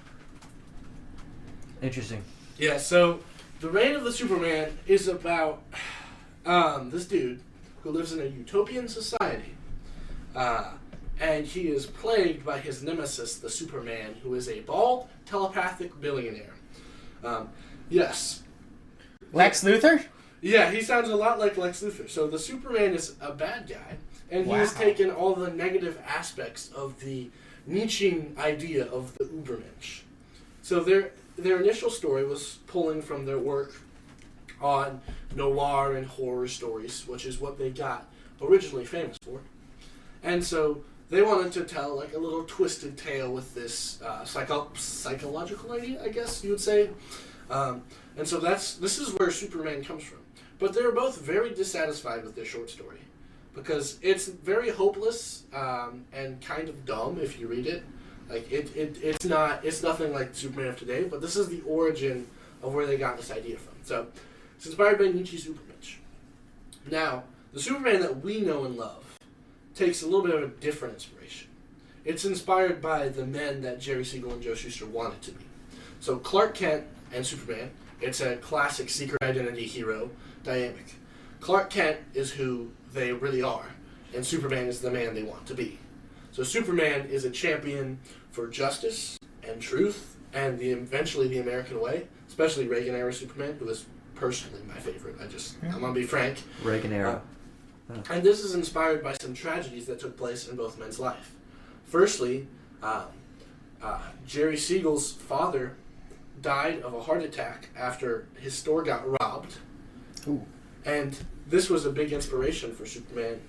Interesting. Yeah, so The Reign of the Superman is about this dude who lives in a utopian society. And he is plagued by his nemesis, the Superman, who is a bald, telepathic billionaire. Yes. Lex Luthor? Yeah, he sounds a lot like Lex Luthor. So the Superman is a bad guy, and he has Wow. taken all the negative aspects of the Nietzschean idea of the Ubermensch. So their initial story was pulling from their work on noir and horror stories, which is what they got originally famous for. And so they wanted to tell like a little twisted tale with this psychological idea, I guess you would say. And so this is where Superman comes from. But they're both very dissatisfied with their short story because it's very hopeless and kind of dumb if you read it. Like it's nothing like Superman of today, but this is the origin of where they got this idea from. So it's inspired by Nietzsche's Supermensch. Now, the Superman that we know and love takes a little bit of a different inspiration. It's inspired by the men that Jerry Siegel and Joe Shuster wanted to be. So Clark Kent and Superman, it's a classic secret identity hero dynamic. Clark Kent is who they really are, and Superman is the man they want to be. So Superman is a champion for justice and truth and eventually the American way, especially Reagan era Superman, who is personally my favorite. I'm gonna be frank. Reagan era. And this is inspired by some tragedies that took place in both men's life. Firstly, Jerry Siegel's father died of a heart attack after his store got robbed. Ooh. And this was a big inspiration for Superman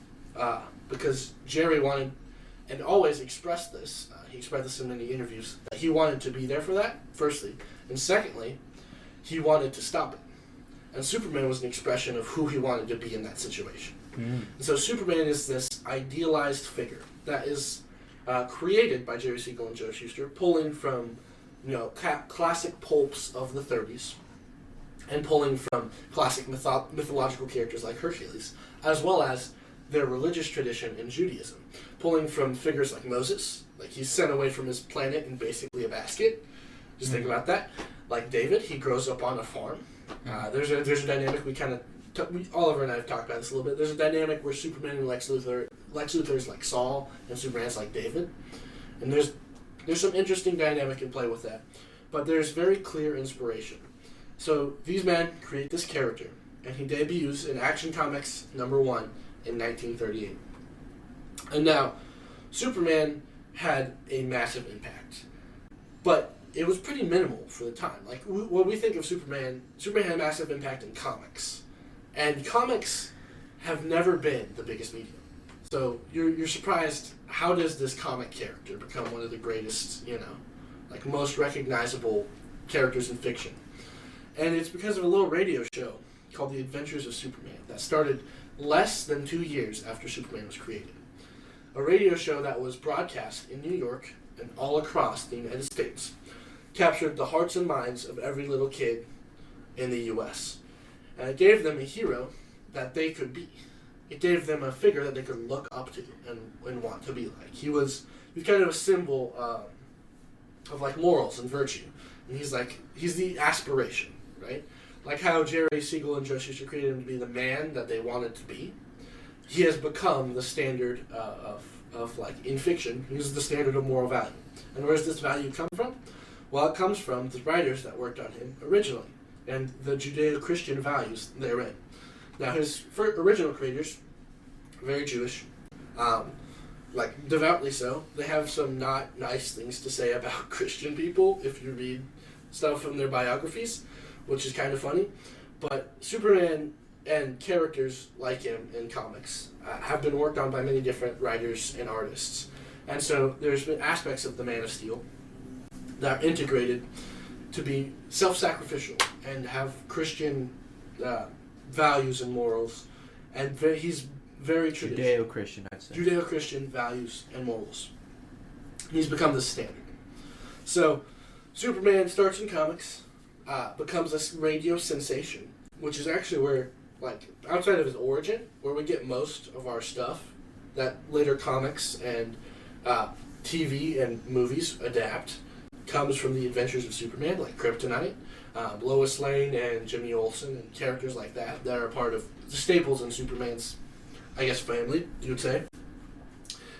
because Jerry wanted, and always expressed this, he expressed this in many interviews, that he wanted to be there for that, firstly. And secondly, he wanted to stop it. And Superman was an expression of who he wanted to be in that situation. And so Superman is this idealized figure that is created by Jerry Siegel and Joe Shuster, pulling from classic pulps of the 30s and pulling from classic mythological characters like Hercules, as well as their religious tradition in Judaism, pulling from figures like Moses, like he's sent away from his planet in basically a basket. Just think about that. Like David, he grows up on a farm. There's a dynamic we kind of Oliver and I have talked about this a little bit. There's a dynamic where Superman and Lex Luthor is like Saul and Superman's like David, and there's some interesting dynamic in play with that. But there's very clear inspiration. So these men create this character, and he debuts in Action Comics #1 in 1938. And now, Superman had a massive impact, but it was pretty minimal for the time. Like when we think of Superman had a massive impact in comics. And comics have never been the biggest medium. So you're surprised, how does this comic character become one of the greatest, most recognizable characters in fiction? And it's because of a little radio show called The Adventures of Superman that started less than 2 years after Superman was created. A radio show that was broadcast in New York and all across the United States, captured the hearts and minds of every little kid in the U.S., and it gave them a hero that they could be. It gave them a figure that they could look up to and want to be like. He was kind of a symbol of like morals and virtue. And he's the aspiration, right? Like how Jerry Siegel and Joe Shuster created him to be the man that they wanted to be. He has become the standard of like in fiction. He's the standard of moral value. And where does this value come from? Well, it comes from the writers that worked on him originally, and the Judeo-Christian values therein. Now, his original creators, very Jewish, devoutly so. They have some not nice things to say about Christian people if you read stuff from their biographies, which is kind of funny. But Superman and characters like him in comics have been worked on by many different writers and artists. And so there's been aspects of the Man of Steel that are integrated to be self-sacrificial and have Christian values and morals, and he's very traditional. Judeo-Christian, I'd say. Judeo-Christian values and morals. He's become the standard. So, Superman starts in comics, becomes a radio sensation, which is actually where, outside of his origin, where we get most of our stuff that later comics and TV and movies adapt, comes from the Adventures of Superman, like Kryptonite, Lois Lane and Jimmy Olsen and characters like that are part of the staples in Superman's, I guess, family, you would say.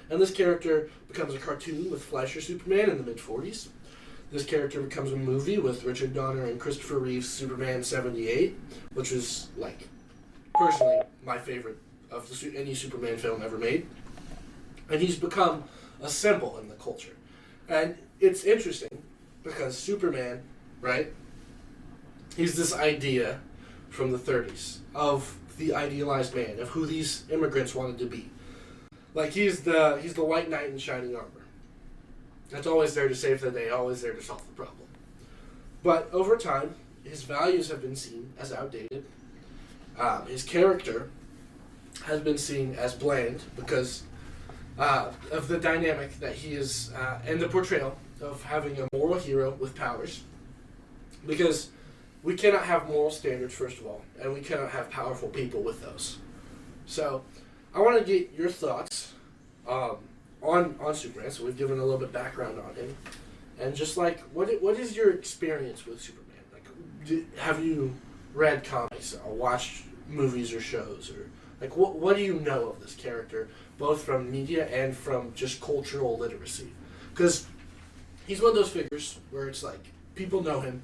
And this character becomes a cartoon with Fleischer Superman in the mid-40s. This character becomes a movie with Richard Donner and Christopher Reeve's Superman 78, which was, like, personally my favorite of any Superman film ever made. And he's become a symbol in the culture. And it's interesting because Superman, right, he's this idea from the 30s of the idealized man, of who these immigrants wanted to be. Like, he's the white knight in shining armor. That's always there to save the day, always there to solve the problem. But over time, his values have been seen as outdated. His character has been seen as bland because of the dynamic that he is, and the portrayal of having a moral hero with powers. Because we cannot have moral standards, first of all, and we cannot have powerful people with those. So, I want to get your thoughts on Superman. So we've given a little bit of background on him, and just like what is your experience with Superman? Like, have you read comics, or watched movies or shows, or like what do you know of this character, both from media and from just cultural literacy? Because he's one of those figures where it's like people know him,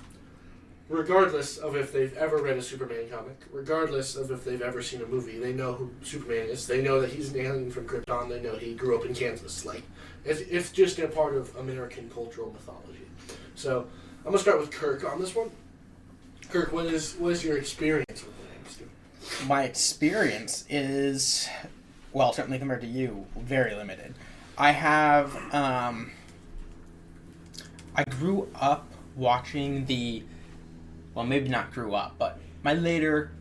regardless of if they've ever read a Superman comic, regardless of if they've ever seen a movie. They know who Superman is. They know that he's an alien from Krypton. They know he grew up in Kansas. Like, it's just a part of American cultural mythology. So, I'm going to start with Kirk on this one. Kirk, what is your experience with the name Stu? My experience is, well, certainly compared to you, very limited. I have, I grew up watching well, maybe not grew up, but my later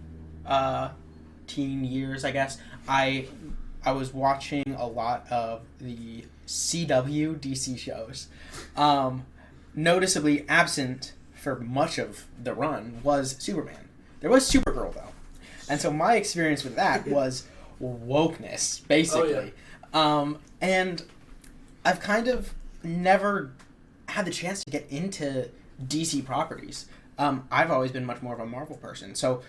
teen years, I guess, I was watching a lot of the CW DC shows. Noticeably absent for much of the run was Superman. There was Supergirl, though. And so my experience with that was wokeness, basically. Oh, yeah. And I've kind of never had the chance to get into DC properties. I've always been much more of a Marvel person. So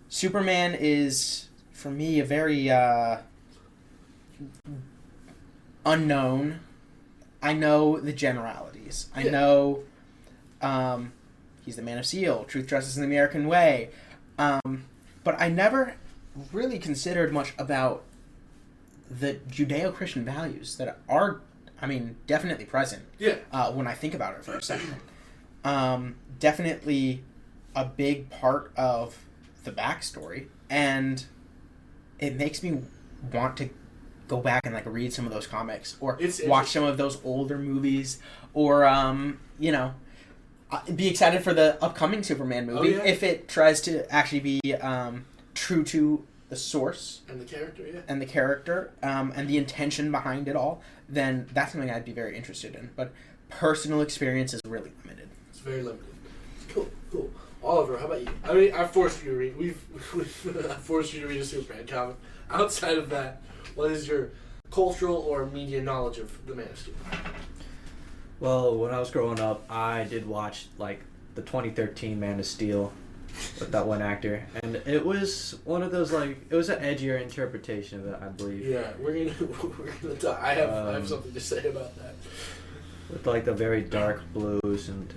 Superman is, for me, a very unknown. I know the generalities. I know he's the Man of Steel, truth, justice, and the American way. But I never really considered much about the Judeo-Christian values that are, definitely present. Yeah. When I think about it for a second. Definitely a big part of the backstory, and it makes me want to go back and like read some of those comics or watch some of those older movies, or be excited for the upcoming Superman movie if it tries to actually be true to the source and the character, and the intention behind it all. Then that's something I'd be very interested in. But personal experience is really limited. It's very limited. Cool. Oliver, how about you? I forced you to read. We've forced you to read a Superman comic. Outside of that, what is your cultural or media knowledge of the Man of Steel? Well, when I was growing up, I did watch like the 2013 Man of Steel with that one actor, and it was one of those it was an edgier interpretation of it, I believe. Yeah, we're gonna talk. I have something to say about that. With like the very dark blues and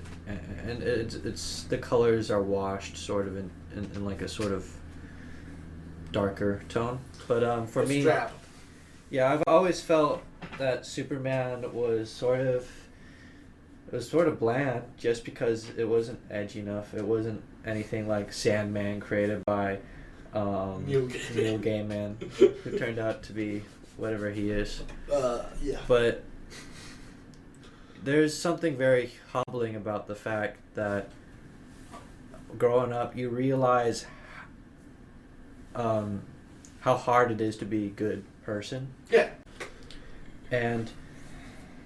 it's the colors are washed sort of in like a sort of darker tone. But for me, drab. Yeah, I've always felt that Superman was sort of bland just because it wasn't edgy enough. It wasn't anything like Sandman created by Neil Gaiman, who turned out to be whatever he is. Yeah. But there's something very humbling about the fact that growing up you realize how hard it is to be a good person. Yeah. And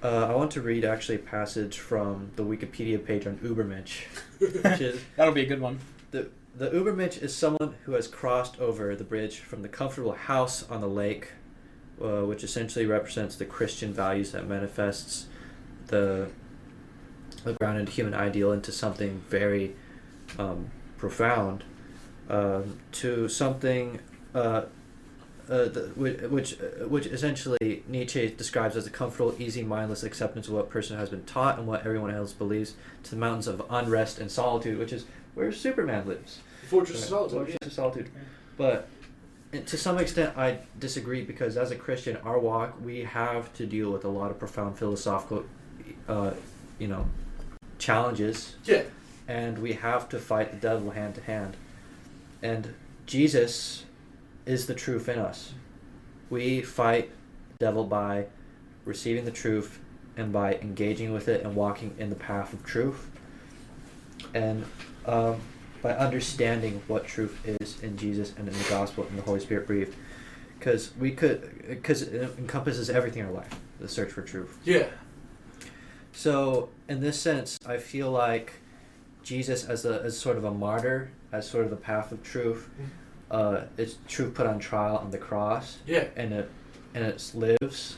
I want to read actually a passage from the Wikipedia page on Ubermensch, which is that'll be a good one. The Ubermensch is someone who has crossed over the bridge from the comfortable house on the lake, which essentially represents the Christian values that manifests the grounded human ideal, into something very profound, to something which essentially Nietzsche describes as a comfortable, easy, mindless acceptance of what a person has been taught and what everyone else believes, to the mountains of unrest and solitude, which is where Superman lives. Fortress of Solitude. Fortress of Solitude. But to some extent, I disagree, because as a Christian, our walk, we have to deal with a lot of profound philosophical, challenges. Yeah. And we have to fight the devil hand to hand. And Jesus is the truth in us. We fight the devil by receiving the truth and by engaging with it and walking in the path of truth. And by understanding what truth is in Jesus and in the gospel and the Holy Spirit breathed. Because it encompasses everything in our life, the search for truth. Yeah. So, in this sense, I feel like Jesus as sort of a martyr, as sort of the path of truth, it's truth put on trial on the cross. Yeah. And it lives.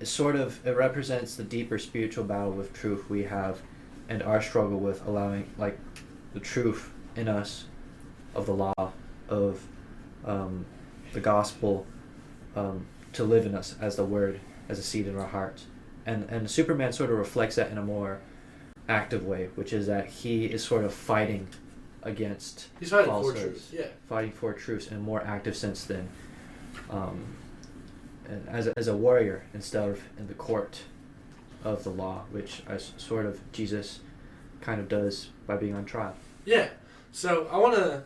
It represents the deeper spiritual battle with truth we have, and our struggle with allowing the truth in us of the law, of the gospel, to live in us as the word, as a seed in our hearts. And Superman sort of reflects that in a more active way, which is that he is sort of fighting against He's fighting falsehoods, for truth, yeah. Fighting for truth in a more active sense than and as a warrior instead of in the court of the law, which sort of Jesus kind of does by being on trial. Yeah. So I want to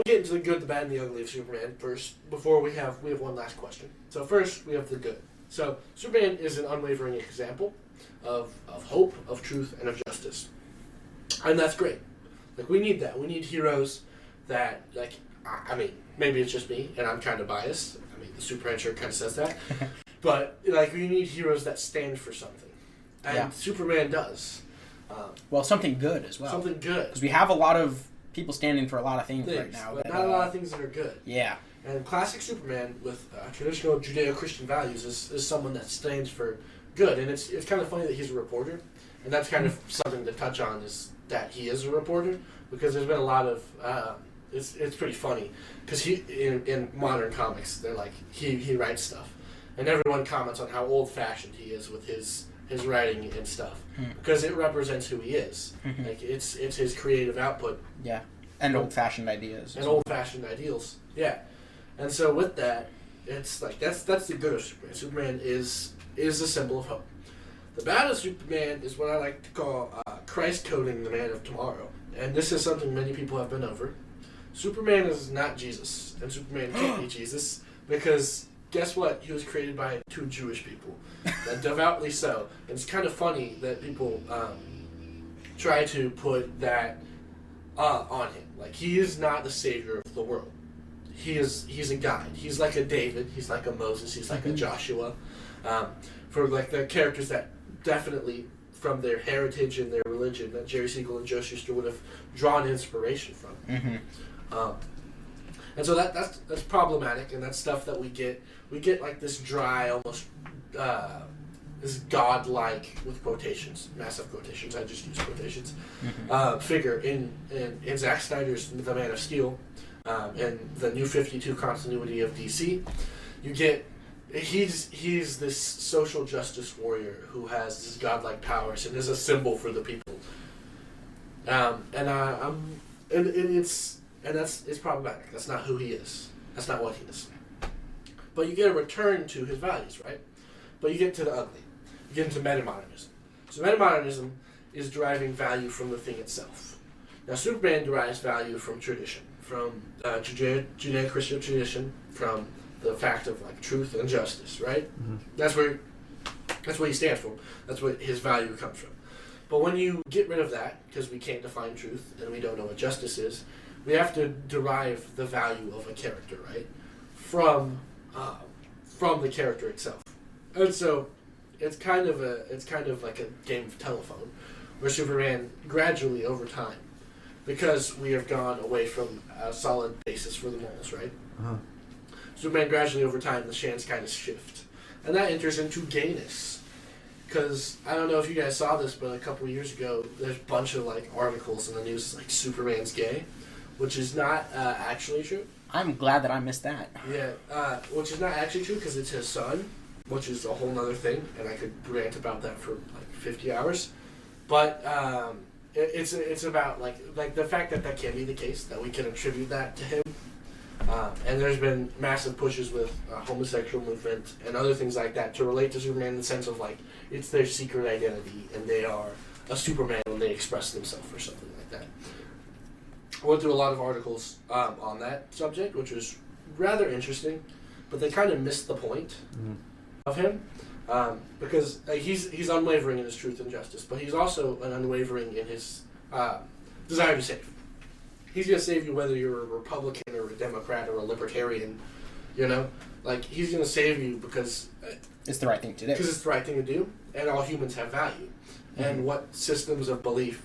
get into the good, the bad, and the ugly of Superman first. Before we have one last question. So first we have the good. So Superman is an unwavering example of hope, of truth, and of justice, and that's great. We need that. We need heroes that maybe it's just me and I'm kind of biased. The Superman shirt kind of says that, but we need heroes that stand for something, and Superman does. Something good as well. Something good. Because we have a lot of people standing for a lot of things right now. But not a lot of things that are good. Yeah. And classic Superman with traditional Judeo-Christian values is someone that stands for good. And it's kind of funny that he's a reporter, and that's kind of something to touch on, is that he is a reporter, because there's been a lot of it's pretty funny, because he in modern comics they're he writes stuff, and everyone comments on how old-fashioned he is with his writing and stuff, because it represents who he is. It's his creative output. Yeah, and old-fashioned ideas. And old-fashioned ideals. Yeah, and so with that, it's that's the good of Superman. Superman is a symbol of hope. The bad of Superman is what I like to call Christ coding the man of tomorrow, and this is something many people have been over. Superman is not Jesus, and Superman can't be Jesus, because guess what? He was created by two Jewish people, devoutly so. And it's kind of funny that people try to put that on him. He is not the savior of the world. He's a guide. He's like a David. He's like a Moses. He's like a Joshua. For the characters that definitely, from their heritage and their religion, that Jerry Siegel and Joe Shuster would have drawn inspiration from. And so that's problematic, and that's stuff that we get this dry, almost this godlike, with quotations, massive quotations, I just use quotations, figure in Zack Snyder's The Man of Steel, and the New 52 continuity of DC. You get he's this social justice warrior who has this godlike powers and is a symbol for the people. It's problematic. That's not who he is. That's not what he is. But you get a return to his values, right? But you get to the ugly. You get into metamodernism. So metamodernism is deriving value from the thing itself. Now Superman derives value from tradition, from Judeo-Christian tradition, from the fact of truth and justice, right? That's what he stands for. That's what his value comes from. But when you get rid of that, because we can't define truth and we don't know what justice is, we have to derive the value of a character, right, from the character itself. And so it's kind of like a game of telephone, where Superman gradually over time, because we have gone away from a solid basis for the moles, right? Superman gradually over time, the chance kind of shift, and that enters into gayness. because I don't know if you guys saw this, but a couple of years ago, there's a bunch of like articles in the news like Superman's gay, which is not actually true. I'm glad that I missed that. Yeah, which is not actually true because it's his son, which is a whole nother thing, and I could rant about that for like 50 hours. But it's about like the fact that that can be the case, that we can attribute that to him. And there's been massive pushes with homosexual movement and other things like that to relate to Superman in the sense of like it's their secret identity and they are a Superman when they express themselves or something like that. I went through a lot of articles on that subject, which was rather interesting, but they kind of missed the point of him because he's unwavering in his truth and justice, but he's also an unwavering in his desire to save. He's going to save you whether you're a Republican or a Democrat or a Libertarian, you know? Like, he's going to save you because It's the right thing to do. Because it's the right thing to do, and all humans have value. Mm-hmm. And what systems of belief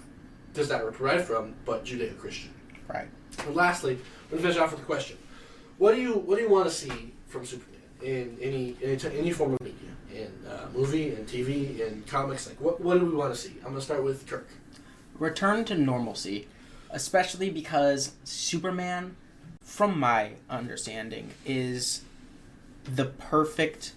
does that derive from but Judeo-Christian? Right. And lastly, we're going to finish off with a question. What do you want to see from Superman in any form of media? In movie, in TV, in comics? Like, what do we want to see? I'm going to start with Kirk. Return to normalcy. Especially because Superman, from my understanding, is the perfect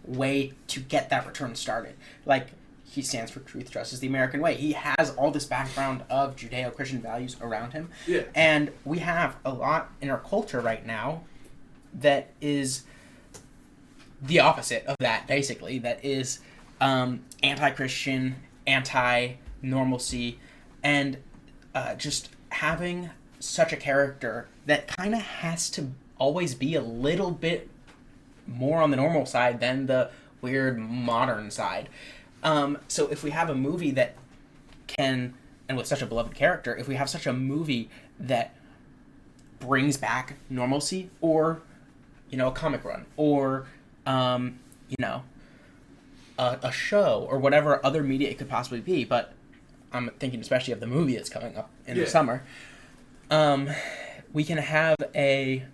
way to get that return started. Like, he stands for truth, justice, the American way. He has all this background of Judeo-Christian values around him. Yeah. And we have a lot in our culture right now that is the opposite of that, basically. That is anti-Christian, anti-normalcy, and just having such a character that kind of has to always be a little bit more on the normal side than the weird modern side. So if we have a movie that can, and with such a beloved character, if we have such a movie that brings back normalcy, or, a comic run, or, a show, or whatever other media it could possibly be, but I'm thinking especially of the movie that's coming up in the summer. We can have a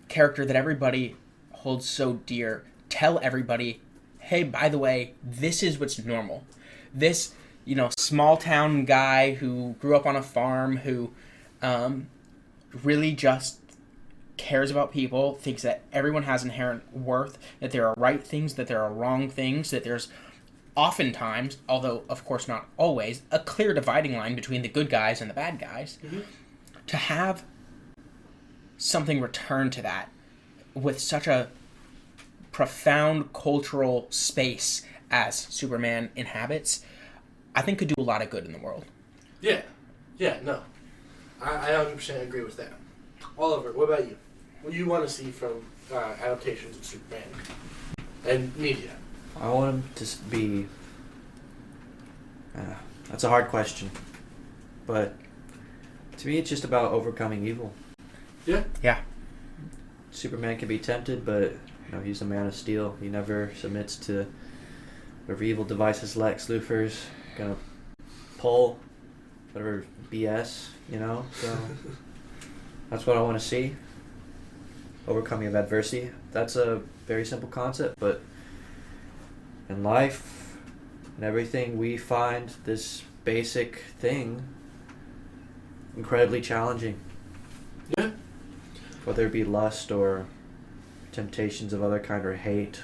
character that everybody holds so dear. Tell everybody, hey, by the way, this is what's normal. This, small town guy who grew up on a farm, who really just cares about people, thinks that everyone has inherent worth, that there are right things, that there are wrong things, that there's oftentimes, although of course not always, a clear dividing line between the good guys and the bad guys. Mm-hmm. To have something return to that with such a profound cultural space as Superman inhabits, I think could do a lot of good in the world. Yeah, no. I 100% agree with that. Oliver, what about you? What do you want to see from adaptations of Superman and media? I want him to be... that's a hard question. But to me, it's just about overcoming evil. Yeah? Yeah. Superman can be tempted, but he's a man of steel. He never submits to whatever evil devices Lex Luthor's gonna pull, whatever BS, So that's what I want to see. Overcoming of adversity. That's a very simple concept, but in life and everything, we find this basic thing incredibly challenging. Yeah. Whether it be lust or temptations of other kind, or hate,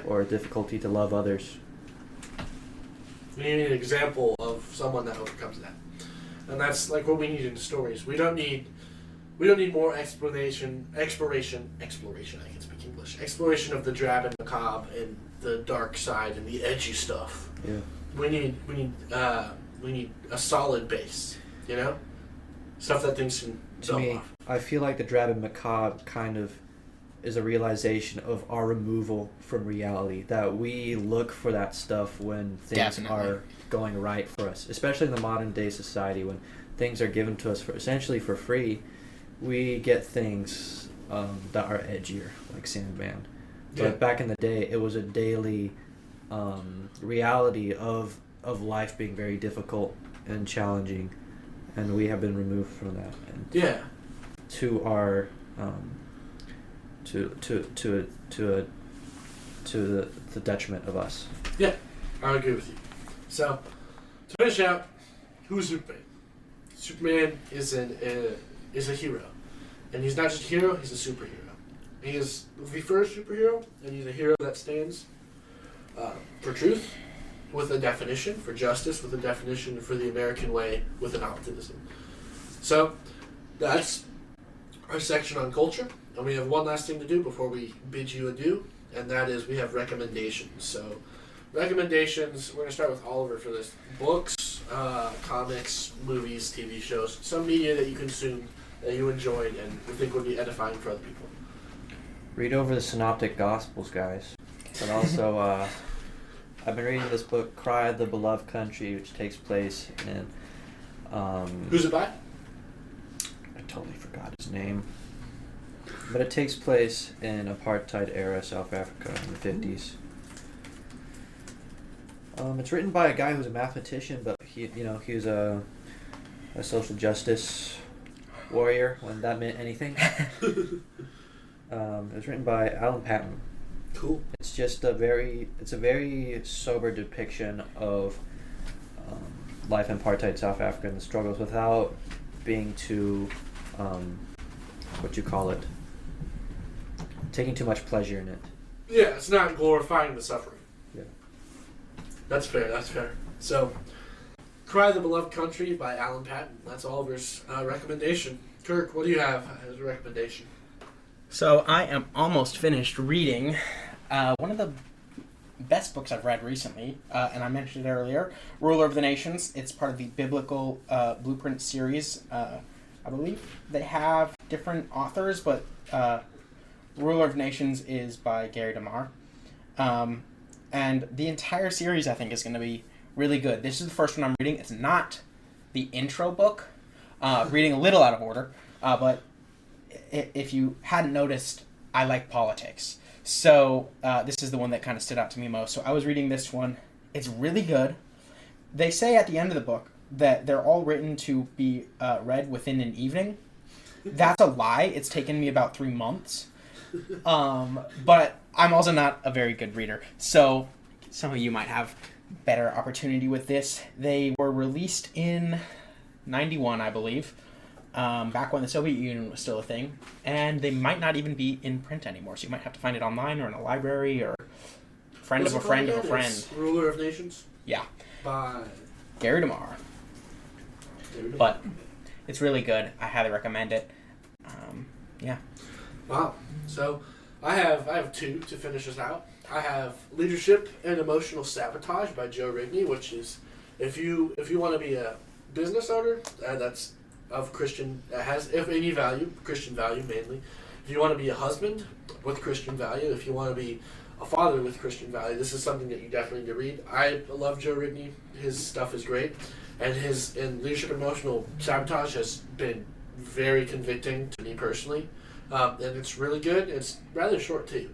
or difficulty to love others. We need an example of someone that overcomes that, and that's like what we need in the stories. We don't need more exploration. I can speak English. Exploration of the drab and macabre and the dark side and the edgy stuff. Yeah. We need a solid base. Stuff that things can to me off. I feel like the drab and macabre kind of is a realization of our removal from reality, that we look for that stuff when things are going right for us, especially in the modern day society when things are given to us essentially for free. We get things that are edgier, like Sandman. But back in the day, it was a daily reality of life being very difficult and challenging, and we have been removed from that. And to our to to the detriment of us. Yeah, I agree with you. So, to finish out, who's Superman? Superman is a hero. And he's not just a hero, he's a superhero. He is the first superhero, and he's a hero that stands for truth, with a definition, for justice, with a definition, for the American way, with an optimism. So, that's our section on culture. And we have one last thing to do before we bid you adieu, and that is we have recommendations. So, recommendations, we're going to start with Oliver for this. Books, comics, movies, TV shows, some media that you consumed, that you enjoyed, and you think would be edifying for other people. Read over the Synoptic Gospels, guys. But also, I've been reading this book, Cry of the Beloved Country, which takes place in... Who's it by? I totally forgot his name. But it takes place in apartheid-era South Africa in the 50s. It's written by a guy who's a mathematician, but he was a social justice warrior when that meant anything. It was written by Alan Patton. Cool. It's just a very sober depiction of life in apartheid South Africa and the struggles without being too, taking too much pleasure in it. Yeah, it's not glorifying the suffering. Yeah. That's fair. So, Cry of the Beloved Country by Alan Patton. That's Oliver's recommendation. Kirk, what do you have as a recommendation? So I am almost finished reading one of the best books I've read recently, and I mentioned it earlier, Ruler of the Nations. It's part of the Biblical Blueprint series. I believe they have different authors, but Ruler of Nations is by Gary DeMar. And the entire series, I think, is going to be really good. This is the first one I'm reading. It's not the intro book. Reading a little out of order, but if you hadn't noticed, I like politics. So this is the one that kind of stood out to me most. So I was reading this one. It's really good. They say at the end of the book that they're all written to be read within an evening. That's a lie. It's taken me about 3 months. But I'm also not a very good reader. So some of you might have better opportunity with this. They were released in 91, I believe. Back when the Soviet Union was still a thing, and they might not even be in print anymore, so you might have to find it online or in a library or friend of a friend of a friend. It's Ruler of Nations? Yeah. By Gary DeMar. But it's really good. I highly recommend it. Yeah. Wow. So I have two to finish us out. I have Leadership and Emotional Sabotage by Joe Rigney, which is if you want to be a business owner that's of Christian, has if any value, Christian value mainly. If you want to be a husband with Christian value, if you want to be a father with Christian value, this is something that you definitely need to read. I love Joe Rigney. His stuff is great. And his Leadership and Emotional Sabotage has been very convicting to me personally. And it's really good. It's rather short too.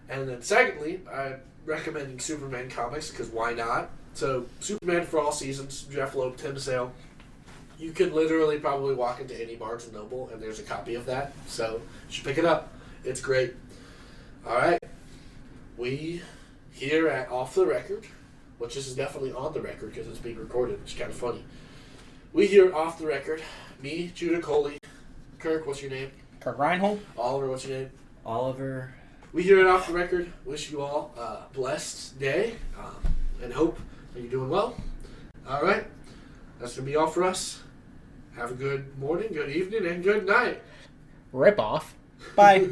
And then secondly, I'm recommending Superman comics because why not? So Superman for All Seasons, Jeff Loeb, Tim Sale. You can literally probably walk into any Barnes & Noble and there's a copy of that. So you should pick it up. It's great. All right. We here at Off the Record, which this is definitely on the record because it's being recorded. It's kind of funny. We here at Off the Record, me, Judah Coley, Kirk, what's your name? Kirk Reinhold. Oliver, what's your name? Oliver. We here at Off the Record wish you all a blessed day and hope that you're doing well. All right. That's going to be all for us. Have a good morning, good evening, and good night. Rip off. Bye.